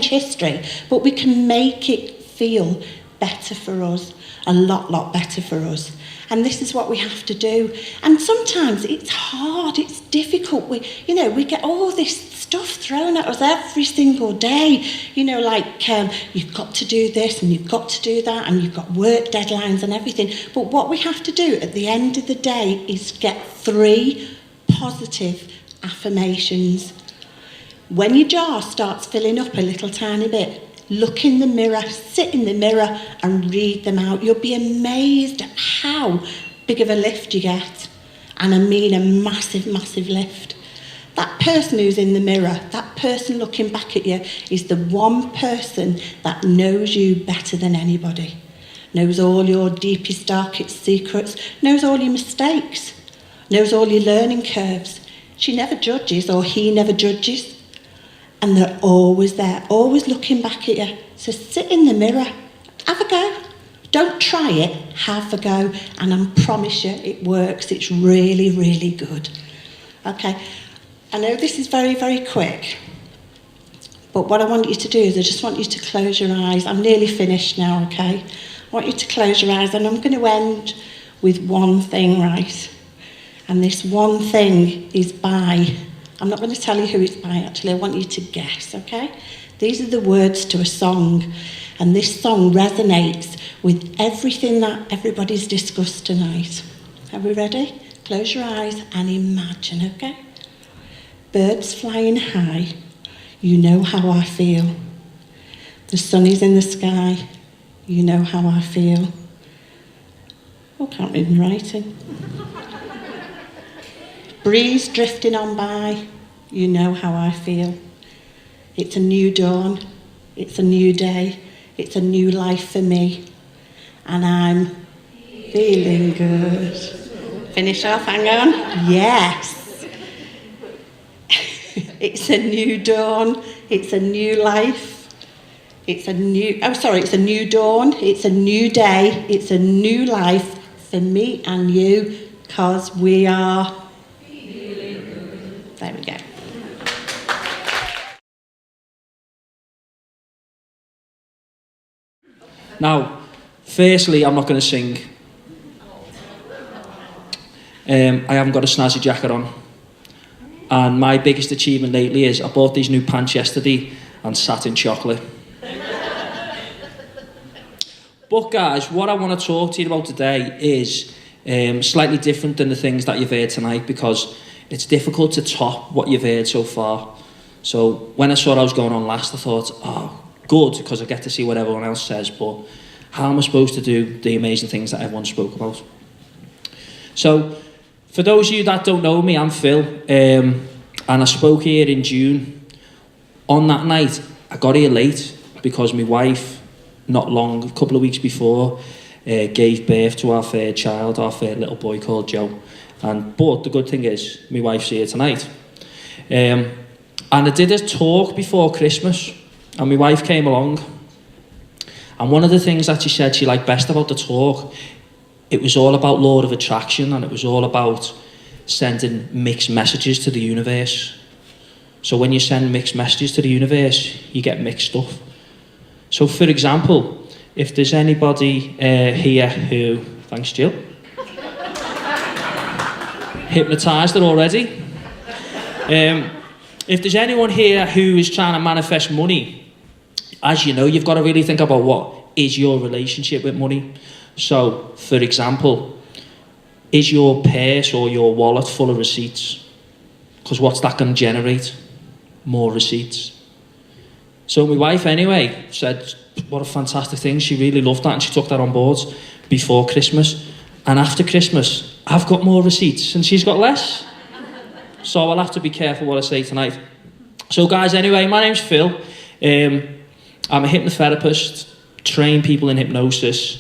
history, but we can make it feel better for us, a lot better for us. And this is what we have to do. And sometimes it's hard, it's difficult. We get all this stuff thrown at us every single day. You know, like you've got to do this and you've got to do that and you've got work deadlines and everything. But what we have to do at the end of the day is get 3 positive affirmations. When your jar starts filling up a little tiny bit, look in the mirror, sit in the mirror and read them out. You'll be amazed at how big of a lift you get. And I mean a massive, massive lift. That person who's in the mirror, that person looking back at you, is the one person that knows you better than anybody. Knows all your deepest, darkest secrets, knows all your mistakes, knows all your learning curves. She never judges, or he never judges. And they're always there, always looking back at you. So sit in the mirror, have a go. Don't try it, have a go. And I promise you, it works. It's really, really good. Okay. I know this is very, very quick, but what I want you to do is I just want you to close your eyes. I'm nearly finished now, okay? I want you to close your eyes, and I'm going to end with one thing, right? And this one thing is by, I'm not going to tell you who it's by actually, I want you to guess, okay? These are the words to a song, and this song resonates with everything that everybody's discussed tonight. Are we ready? Close your eyes and imagine, okay? Birds flying high, you know how I feel. The sun is in the sky, you know how I feel. Oh, can't read my writing. Breeze drifting on by, you know how I feel. It's a new dawn, it's a new day, it's a new life for me, and I'm feeling good. Finish off, hang on. Yes. It's a new dawn, it's a new life, it's a new dawn, it's a new day, it's a new life for me and you, because we are feeling good. There we go. Now, firstly, I'm not going to sing. I haven't got a snazzy jacket on. And my biggest achievement lately is I bought these new pants yesterday and satin chocolate. But guys, what I want to talk to you about today is slightly different than the things that you've heard tonight, because it's difficult to top what you've heard so far. So when I saw I was going on last, I thought, oh, good, because I get to see what everyone else says, but how am I supposed to do the amazing things that everyone spoke about? So, for those of you that don't know me, I'm Phil, and I spoke here in June. On that night, I got here late because my wife, not long, a couple of weeks before, gave birth to our third child, our third little boy called Joe. But the good thing is, my wife's here tonight. And I did a talk before Christmas, and my wife came along. And one of the things that she said she liked best about the talk, it was all about law of attraction, and it was all about sending mixed messages to the universe. So when you send mixed messages to the universe, you get mixed stuff. So for example, if there's anybody here who, thanks Jill, hypnotised her already. If there's anyone here who is trying to manifest money, as you know, you've got to really think about what is your relationship with money. So, for example, is your purse or your wallet full of receipts? Because what's that going to generate? More receipts. So my wife, anyway, said, what a fantastic thing. She really loved that, and she took that on board before Christmas. And after Christmas, I've got more receipts, and she's got less. So I'll have to be careful what I say tonight. So guys, anyway, my name's Phil. I'm a hypnotherapist, train people in hypnosis,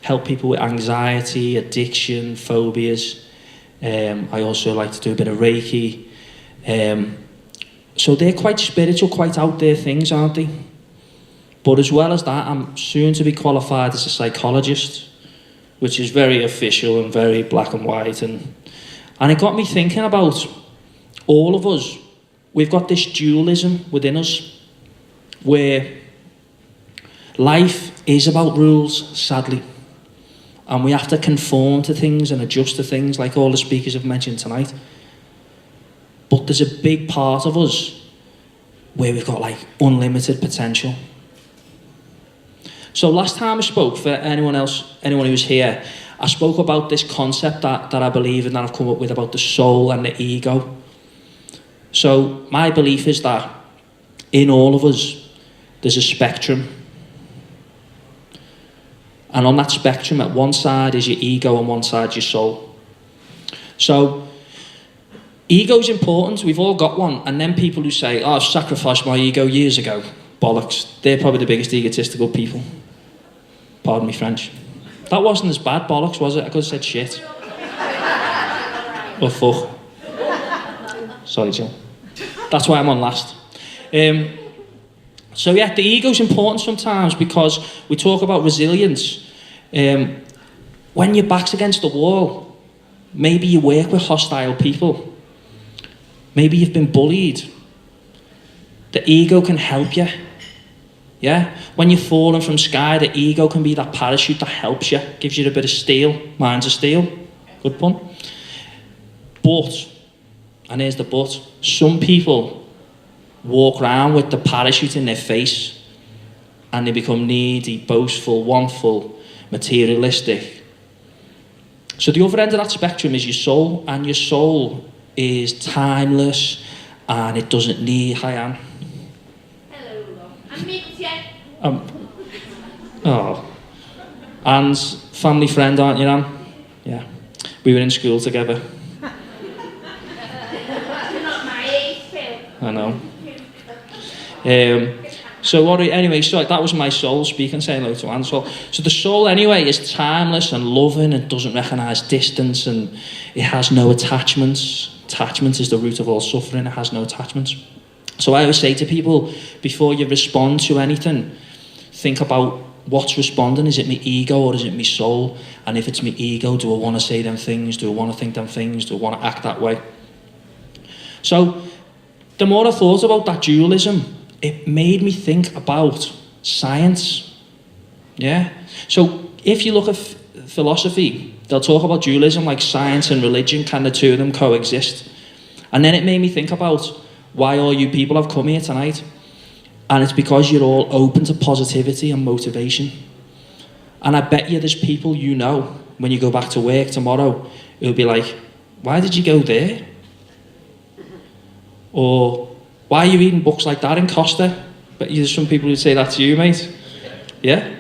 help people with anxiety, addiction, phobias. I also like to do a bit of Reiki. So they're quite spiritual, quite out there things, aren't they? But as well as that, I'm soon to be qualified as a psychologist, which is very official and very black and white. And it got me thinking about all of us. We've got this dualism within us where life is about rules, sadly. And we have to conform to things and adjust to things, like all the speakers have mentioned tonight. But there's a big part of us where we've got like unlimited potential. So last time I spoke, for anyone who was here, I spoke about this concept that I believe in, that I've come up with, about the soul and the ego. So my belief is that in all of us, there's a spectrum. And on that spectrum, at one side is your ego and one side your soul. So ego's important, we've all got one. And then people who say, oh, I've sacrificed my ego years ago, bollocks. They're probably the biggest egotistical people. Pardon me French. That wasn't as bad, bollocks, was it? I could have said shit. Or fuck. Sorry, Jill. That's why I'm on last. So yeah, the ego's important sometimes, because we talk about resilience. When your back's against the wall, maybe you work with hostile people. Maybe you've been bullied. The ego can help you. Yeah? When you're falling from sky, the ego can be that parachute that helps you, gives you a bit of steel. Mine's a steel. Good pun. But, and here's the but, some people walk around with the parachute in their face and they become needy, boastful, wantful, materialistic. So the other end of that spectrum is your soul, and your soul is timeless and it doesn't need... Hi, Anne. Hello, love. I'm MindSet. Oh. Anne's family friend, aren't you, Anne? Yeah. We were in school together. You're not my age, Phil. I know. Anyway, so that was my soul speaking, saying hello to Anne's soul. So the soul, anyway, is timeless and loving and doesn't recognise distance, and it has no attachments. Attachment is the root of all suffering. It has no attachments. So I always say to people, before you respond to anything, think about what's responding. Is it my ego or is it my soul? And if it's my ego, do I want to say them things? Do I want to think them things? Do I want to act that way? So the more I thought about that dualism, it made me think about science. Yeah? So if you look at philosophy, they'll talk about dualism like science and religion, can the two of them coexist? And then it made me think about why all you people have come here tonight. And it's because you're all open to positivity and motivation. And I bet you there's people you know, when you go back to work tomorrow, who'll be like, why did you go there? Or, why are you reading books like that in Costa? But there's some people who say that to you, mate. Yeah?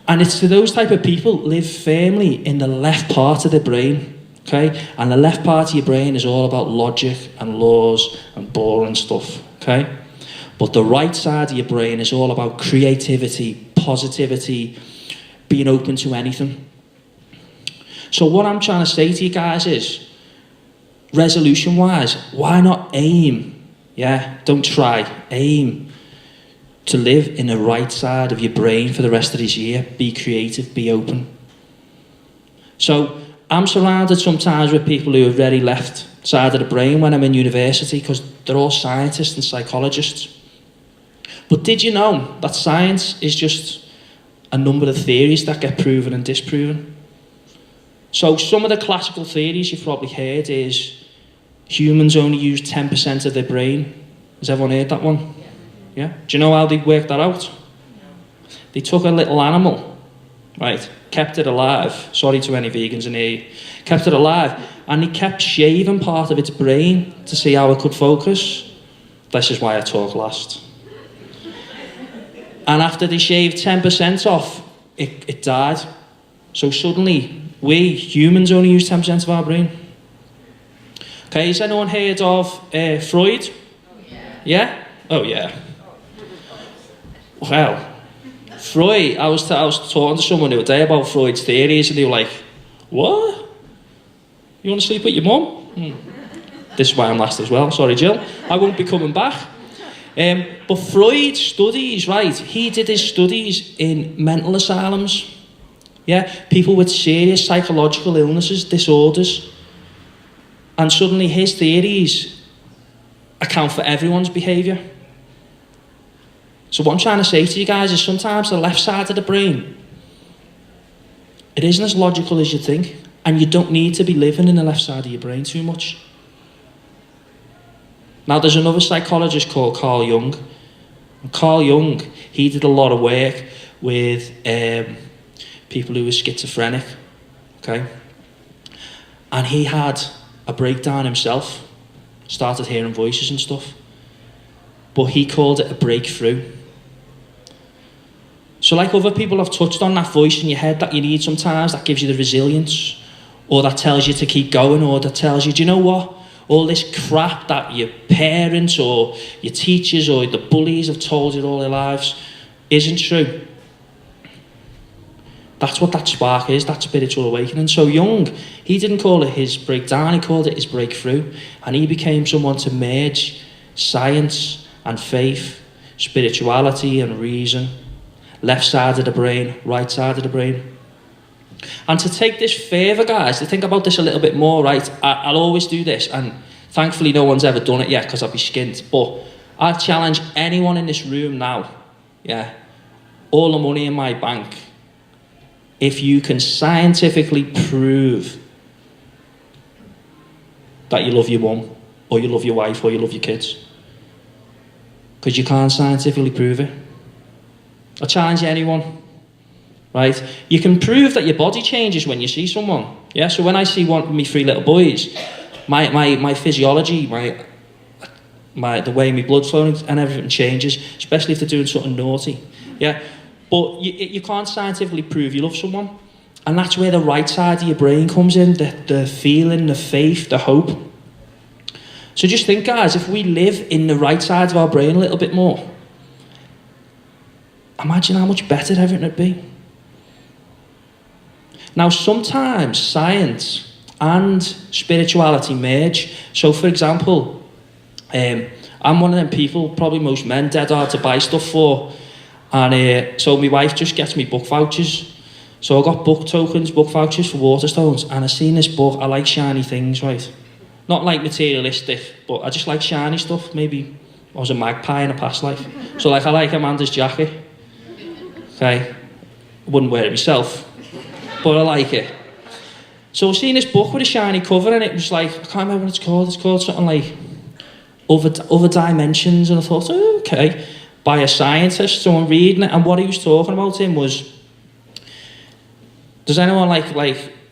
And it's to those type of people, live firmly in the left part of the brain. Okay? And the left part of your brain is all about logic and laws and boring stuff. Okay? But the right side of your brain is all about creativity, positivity, being open to anything. So what I'm trying to say to you guys is, resolution-wise, why not aim? Yeah, don't try. Aim to live in the right side of your brain for the rest of this year. Be creative, be open. So I'm surrounded sometimes with people who have very left side of the brain when I'm in university, because they're all scientists and psychologists. But did you know that science is just a number of theories that get proven and disproven? So some of the classical theories you've probably heard is humans only use 10% of their brain. Has everyone heard that one? Yeah? Do you know how they worked that out? They took a little animal, right, kept it alive. Sorry to any vegans in here. Kept it alive, and they kept shaving part of its brain to see how it could focus. This is why I talk last. And after they shaved 10% off, it died. So suddenly, we humans only use 10% of our brain. Okay, has anyone heard of Freud? Yeah? Oh, yeah. Well, Freud, I was talking to someone the other day about Freud's theories, and they were like, what? You want to sleep with your mum? This is why I'm last as well. Sorry, Jill. I won't be coming back. But Freud's studies, right, he did his studies in mental asylums. Yeah, people with serious psychological illnesses, disorders. And suddenly his theories account for everyone's behaviour. So what I'm trying to say to you guys is sometimes the left side of the brain, it isn't as logical as you think, and you don't need to be living in the left side of your brain too much. Now there's another psychologist called Carl Jung. And Carl Jung, he did a lot of work with people who were schizophrenic, okay? And he had a breakdown himself, started hearing voices and stuff, but he called it a breakthrough. So like other people have touched on, that voice in your head that you need sometimes, that gives you the resilience, or that tells you to keep going, or that tells you, do you know what? All this crap that your parents or your teachers or the bullies have told you all their lives isn't true. That's what that spark is, that spiritual awakening. So Jung, he didn't call it his breakdown, he called it his breakthrough. And he became someone to merge science and faith, spirituality and reason, left side of the brain, right side of the brain. And to take this further, guys, to think about this a little bit more, right? I'll always do this. And Thankfully, no one's ever done it yet because I'd be skint. But I challenge anyone in this room now, yeah, all the money in my bank, if you can scientifically prove that you love your mum, or you love your wife, or you love your kids. Because you can't scientifically prove it. I challenge anyone, right? You can prove that your body changes when you see someone. Yeah, so when I see one of my 3 little boys, my physiology, the way my blood's flowing and everything changes, especially if they're doing something naughty. Yeah, but you can't scientifically prove you love someone. And that's where the right side of your brain comes in, the feeling, the faith, the hope. So just think, guys, if we live in the right side of our brain a little bit more, imagine how much better everything would be. Now, sometimes science and spirituality merge. So, for example, I'm one of them people, probably most men, dead hard to buy stuff for. And so my wife just gets me book vouchers. So I got book tokens, book vouchers for Waterstones, and I seen this book. I like shiny things, right? Not like materialistic, but I just like shiny stuff. Maybe I was a magpie in a past life. So like I like Amanda's jacket. Okay? I wouldn't wear it myself, but I like it. So I seen this book with a shiny cover, and it was like, I can't remember what it's called. It's called something like Other Dimensions, and I thought, oh, okay, by a scientist. So I'm reading it, and what he was talking about him was, does anyone like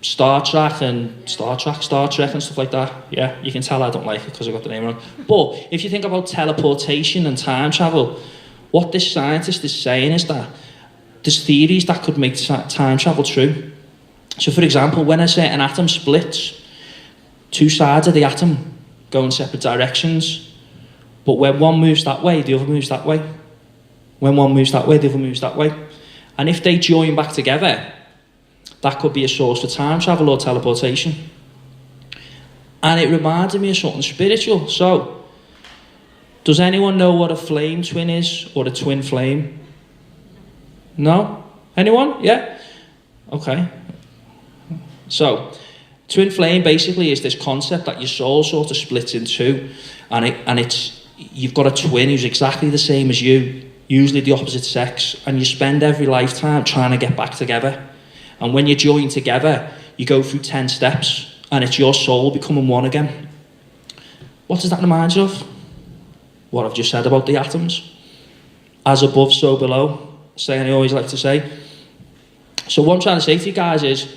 Star Trek and stuff like that? Yeah, you can tell I don't like it because I got the name wrong. But if you think about teleportation and time travel, what this scientist is saying is that there's theories that could make time travel true. So for example, when a certain atom splits, 2 sides of the atom go in separate directions, but when one moves that way, the other moves that way. When one moves that way, the other moves that way. And if they join back together, that could be a source for time travel or teleportation. And it reminded me of something spiritual. So, does anyone know what a flame twin is, or a twin flame? No? Anyone? Yeah? Okay. So, twin flame basically is this concept that your soul sort of splits in 2, and it's you've got a twin who's exactly the same as you, usually the opposite sex, and you spend every lifetime trying to get back together. And when you join together, you go through 10 steps, and it's your soul becoming one again. What does that remind you of? What I've just said about the atoms. As above, so below. Saying I always like to say. So what I'm trying to say to you guys is,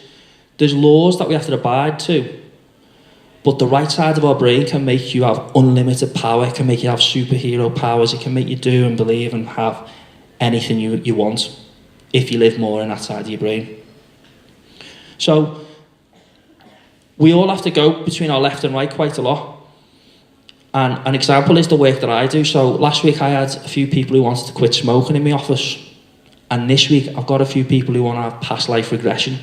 there's laws that we have to abide to, but the right side of our brain can make you have unlimited power. It can make you have superhero powers. It can make you do and believe and have anything you want, if you live more in that side of your brain. So, we all have to go between our left and right quite a lot. And an example is the work that I do. So, last week I had a few people who wanted to quit smoking in my office. And this week I've got a few people who want to have past life regression.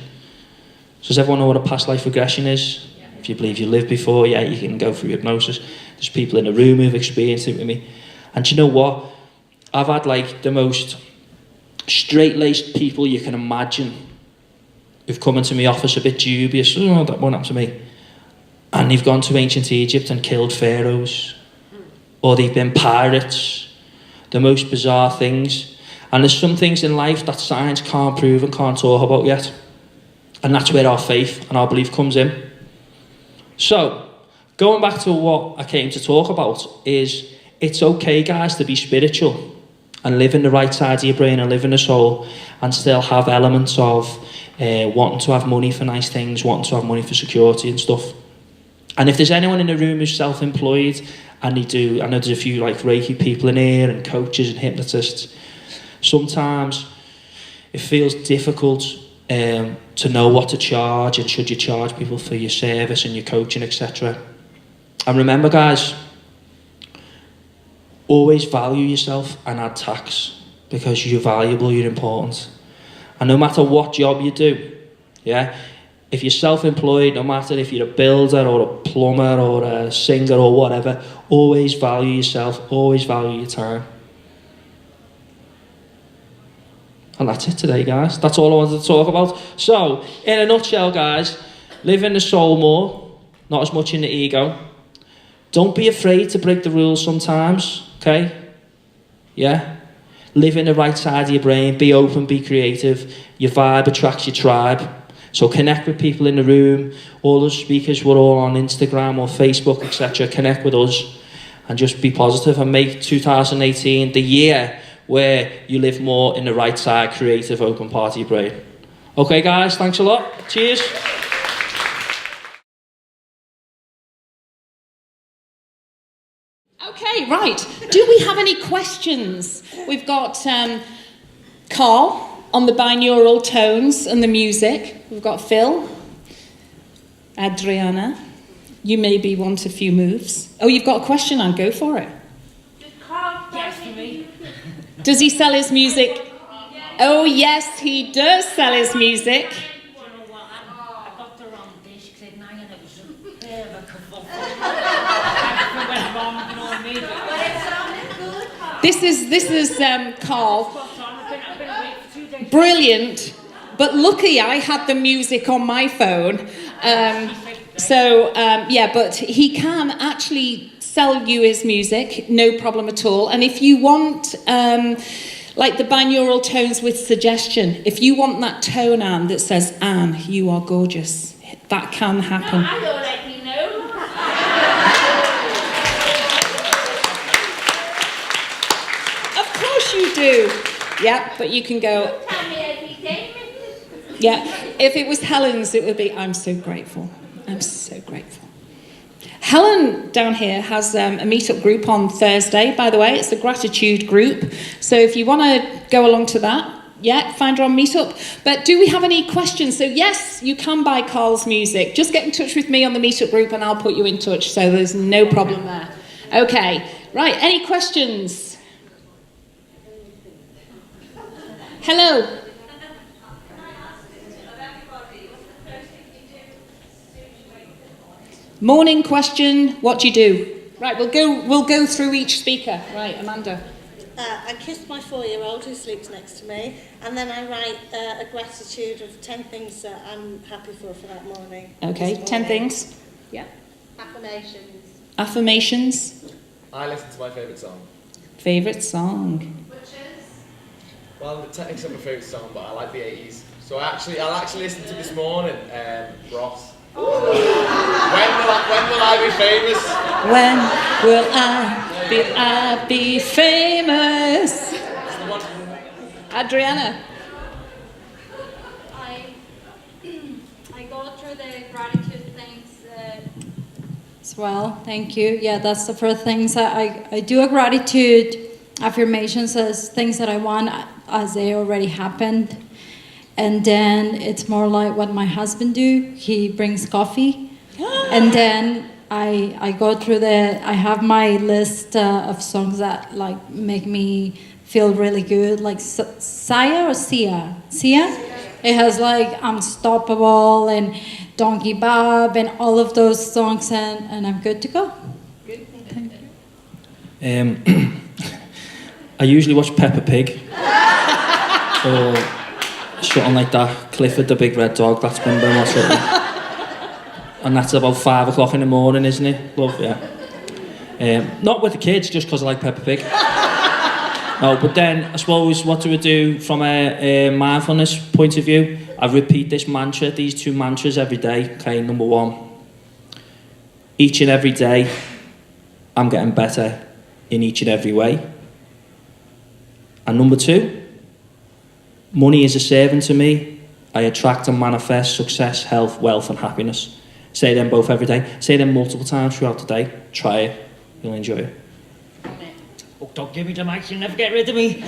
So does everyone know what a past life regression is? Yeah. If you believe you lived before, yeah, you can go through hypnosis. There's people in the room who've experienced it with me. And do you know what? I've had like the most straight-laced people you can imagine who've come into my office a bit dubious. Oh, that won't happen to me. And they've gone to ancient Egypt and killed pharaohs. Or they've been pirates. The most bizarre things. And there's some things in life that science can't prove and can't talk about yet. And that's where our faith and our belief comes in. So, going back to what I came to talk about is, it's okay, guys, to be spiritual and live in the right side of your brain and live in the soul and still have elements of wanting to have money for nice things, wanting to have money for security and stuff. And if there's anyone in the room who's self-employed, and they do, I know there's a few like Reiki people in here and coaches and hypnotists, sometimes it feels difficult to know what to charge, and should you charge people for your service and your coaching, etc. And remember, guys, always value yourself and add tax, because you're valuable, you're important. And no matter what job you do, yeah, if you're self-employed, no matter if you're a builder or a plumber or a singer or whatever, always value yourself, always value your time. And that's it today, guys. That's all I wanted to talk about. So, in a nutshell, guys, live in the soul more, not as much in the ego. Don't be afraid to break the rules sometimes, okay? Yeah? Live in the right side of your brain, be open, be creative. Your vibe attracts your tribe. So connect with people in the room. All the speakers were all on Instagram or Facebook, etc. Connect with us and just be positive and make 2018 the year where you live more in the right side, creative, open part of your brain. Okay, guys, thanks a lot. Cheers. Okay, right. Do we have any questions? We've got Carl on the binaural tones and the music. We've got Phil, Adriana. You maybe want a few moves. Oh, you've got a question, Anne. Go for it. Yes, for me. Does he sell his music? Oh, yes, he does sell his music. I got the wrong disc, and it was a bit of a kerfuffle. Went wrong, you know what I mean? But it sounded good, Carl. This is Carl. I've been away for 2 days. Brilliant. But lucky I had the music on my phone. But he can actually sell you his music, no problem at all. And if you want, like the binaural tones with suggestion, if you want that tone, Anne, that says, Anne, you are gorgeous, that can happen. No, I don't let you know. Of course you do. Yeah, but you can go, Tell me every day. yeah. If it was Helen's, it would be, I'm so grateful. I'm so grateful. Helen down here has a meetup group on Thursday, by the way. It's a gratitude group. So if you want to go along to that, yeah, find her on Meetup. But do we have any questions? So yes, you can buy Carl's music. Just get in touch with me on the Meetup group and I'll put you in touch. So there's no problem there. Okay, right, any questions? Hello. Morning question, what do you do? Right, we'll go through each speaker. Right, Amanda. I kiss my 4-year-old who sleeps next to me, and then I write a gratitude of 10 things that I'm happy for that morning. Okay, 10 things. Yeah. Affirmations. Affirmations. I listen to my favourite song. Favourite song. Which is? Well, the technique's not my favourite song, but I like the 80s. So I'll actually listen to this morning, Ross. When will I be famous? When will I be famous? Adriana. I go through the gratitude things as well. Thank you. Yeah, that's the first things. I do a gratitude affirmations as things that I want as they already happened. And then it's more like what my husband do. He brings coffee. And then I go through I have my list of songs that like make me feel really good. Like Sia or Sia? Sia? It has like Unstoppable and Donkey Bob and all of those songs and I'm good to go. Good. Thank you. I usually watch Peppa Pig. Or something like that. Clifford the Big Red Dog, that's been or something. And that's about 5 o'clock in the morning, isn't it? Love, yeah. Not with the kids, just because I like Peppa Pig. No, but then, I suppose, what do we do from a mindfulness point of view? I repeat this mantra, these 2 mantras every day. Okay, number 1. Each and every day, I'm getting better in each and every way. And number 2, money is a servant to me. I attract and manifest success, health, wealth and happiness. Say them both every day. Say them multiple times throughout the day. Try it. You'll enjoy it. Oh, don't give me the mic, you'll never get rid of me. No,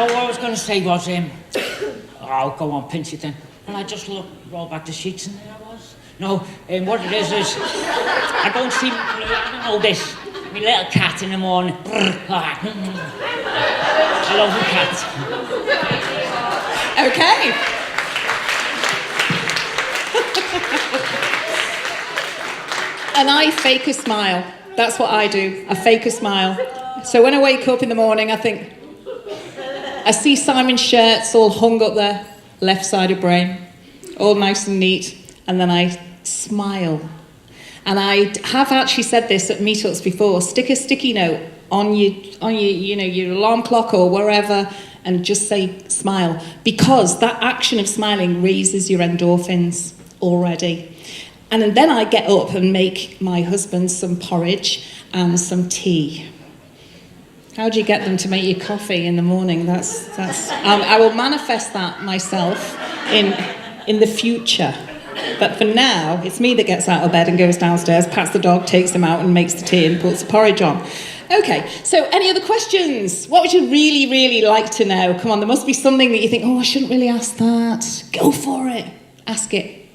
what I was going to say was, oh, go on, pinch it then. And I just roll back the sheets and there I was. No, what it is I go and see, I don't know this, my little cat in the morning. I love the cat. Okay. And I fake a smile. That's what I do. I fake a smile. So when I wake up in the morning, I see Simon's shirts all hung up there, left side of brain, all nice and neat, and then I smile. And I have actually said this at meetups before. Stick a sticky note on your your alarm clock or wherever, and just say smile, because that action of smiling raises your endorphins already. And then I get up and make my husband some porridge and some tea. How do you get them to make you coffee in the morning? That's. I will manifest that myself in the future. But for now, it's me that gets out of bed and goes downstairs, pats the dog, takes him out and makes the tea and puts the porridge on. Okay, so any other questions? What would you really, really like to know? Come on, there must be something that you think, oh, I shouldn't really ask that. Go for it. Ask it.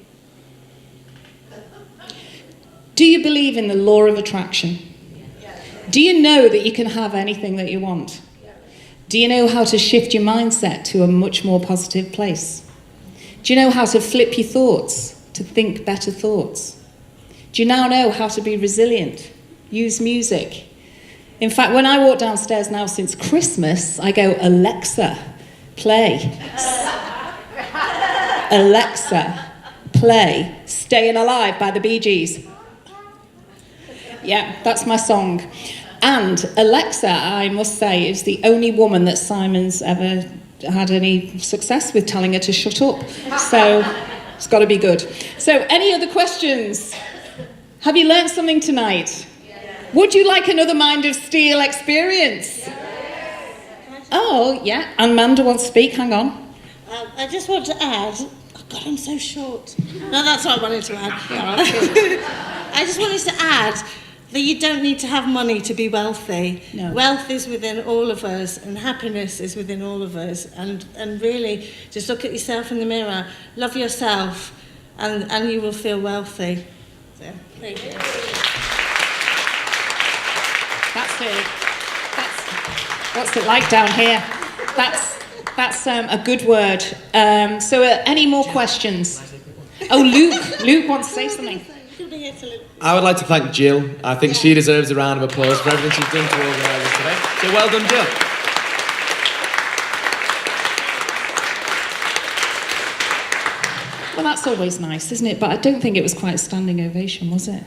Do you believe in the law of attraction? Do you know that you can have anything that you want? Do you know how to shift your mindset to a much more positive place? Do you know how to flip your thoughts, to think better thoughts? Do you now know how to be resilient? Use music. In fact, when I walk downstairs now since Christmas, I go, Alexa, play. Alexa, play Staying Alive by the Bee Gees. Yeah, that's my song. And Alexa, I must say, is the only woman that Simon's ever had any success with telling her to shut up. So it's got to be good. So any other questions? Have you learned something tonight? Would you like another Mind of Steel experience? Oh, yeah. Amanda wants to speak. Hang on. I just want to add... Oh, God, I'm so short. No, that's what I wanted to add. I just wanted to add that you don't need to have money to be wealthy. No. Wealth is within all of us, and happiness is within all of us. And really, just look at yourself in the mirror, love yourself, and you will feel wealthy. So, there you go. That's it. What's it like down here? That's a good word. So any more questions? Oh, Luke wants to say something. I would like to thank Gill. I think she deserves a round of applause for everything she's done to organise this today. So well done, Gill. Well, that's always nice, isn't it? But I don't think it was quite a standing ovation, was it?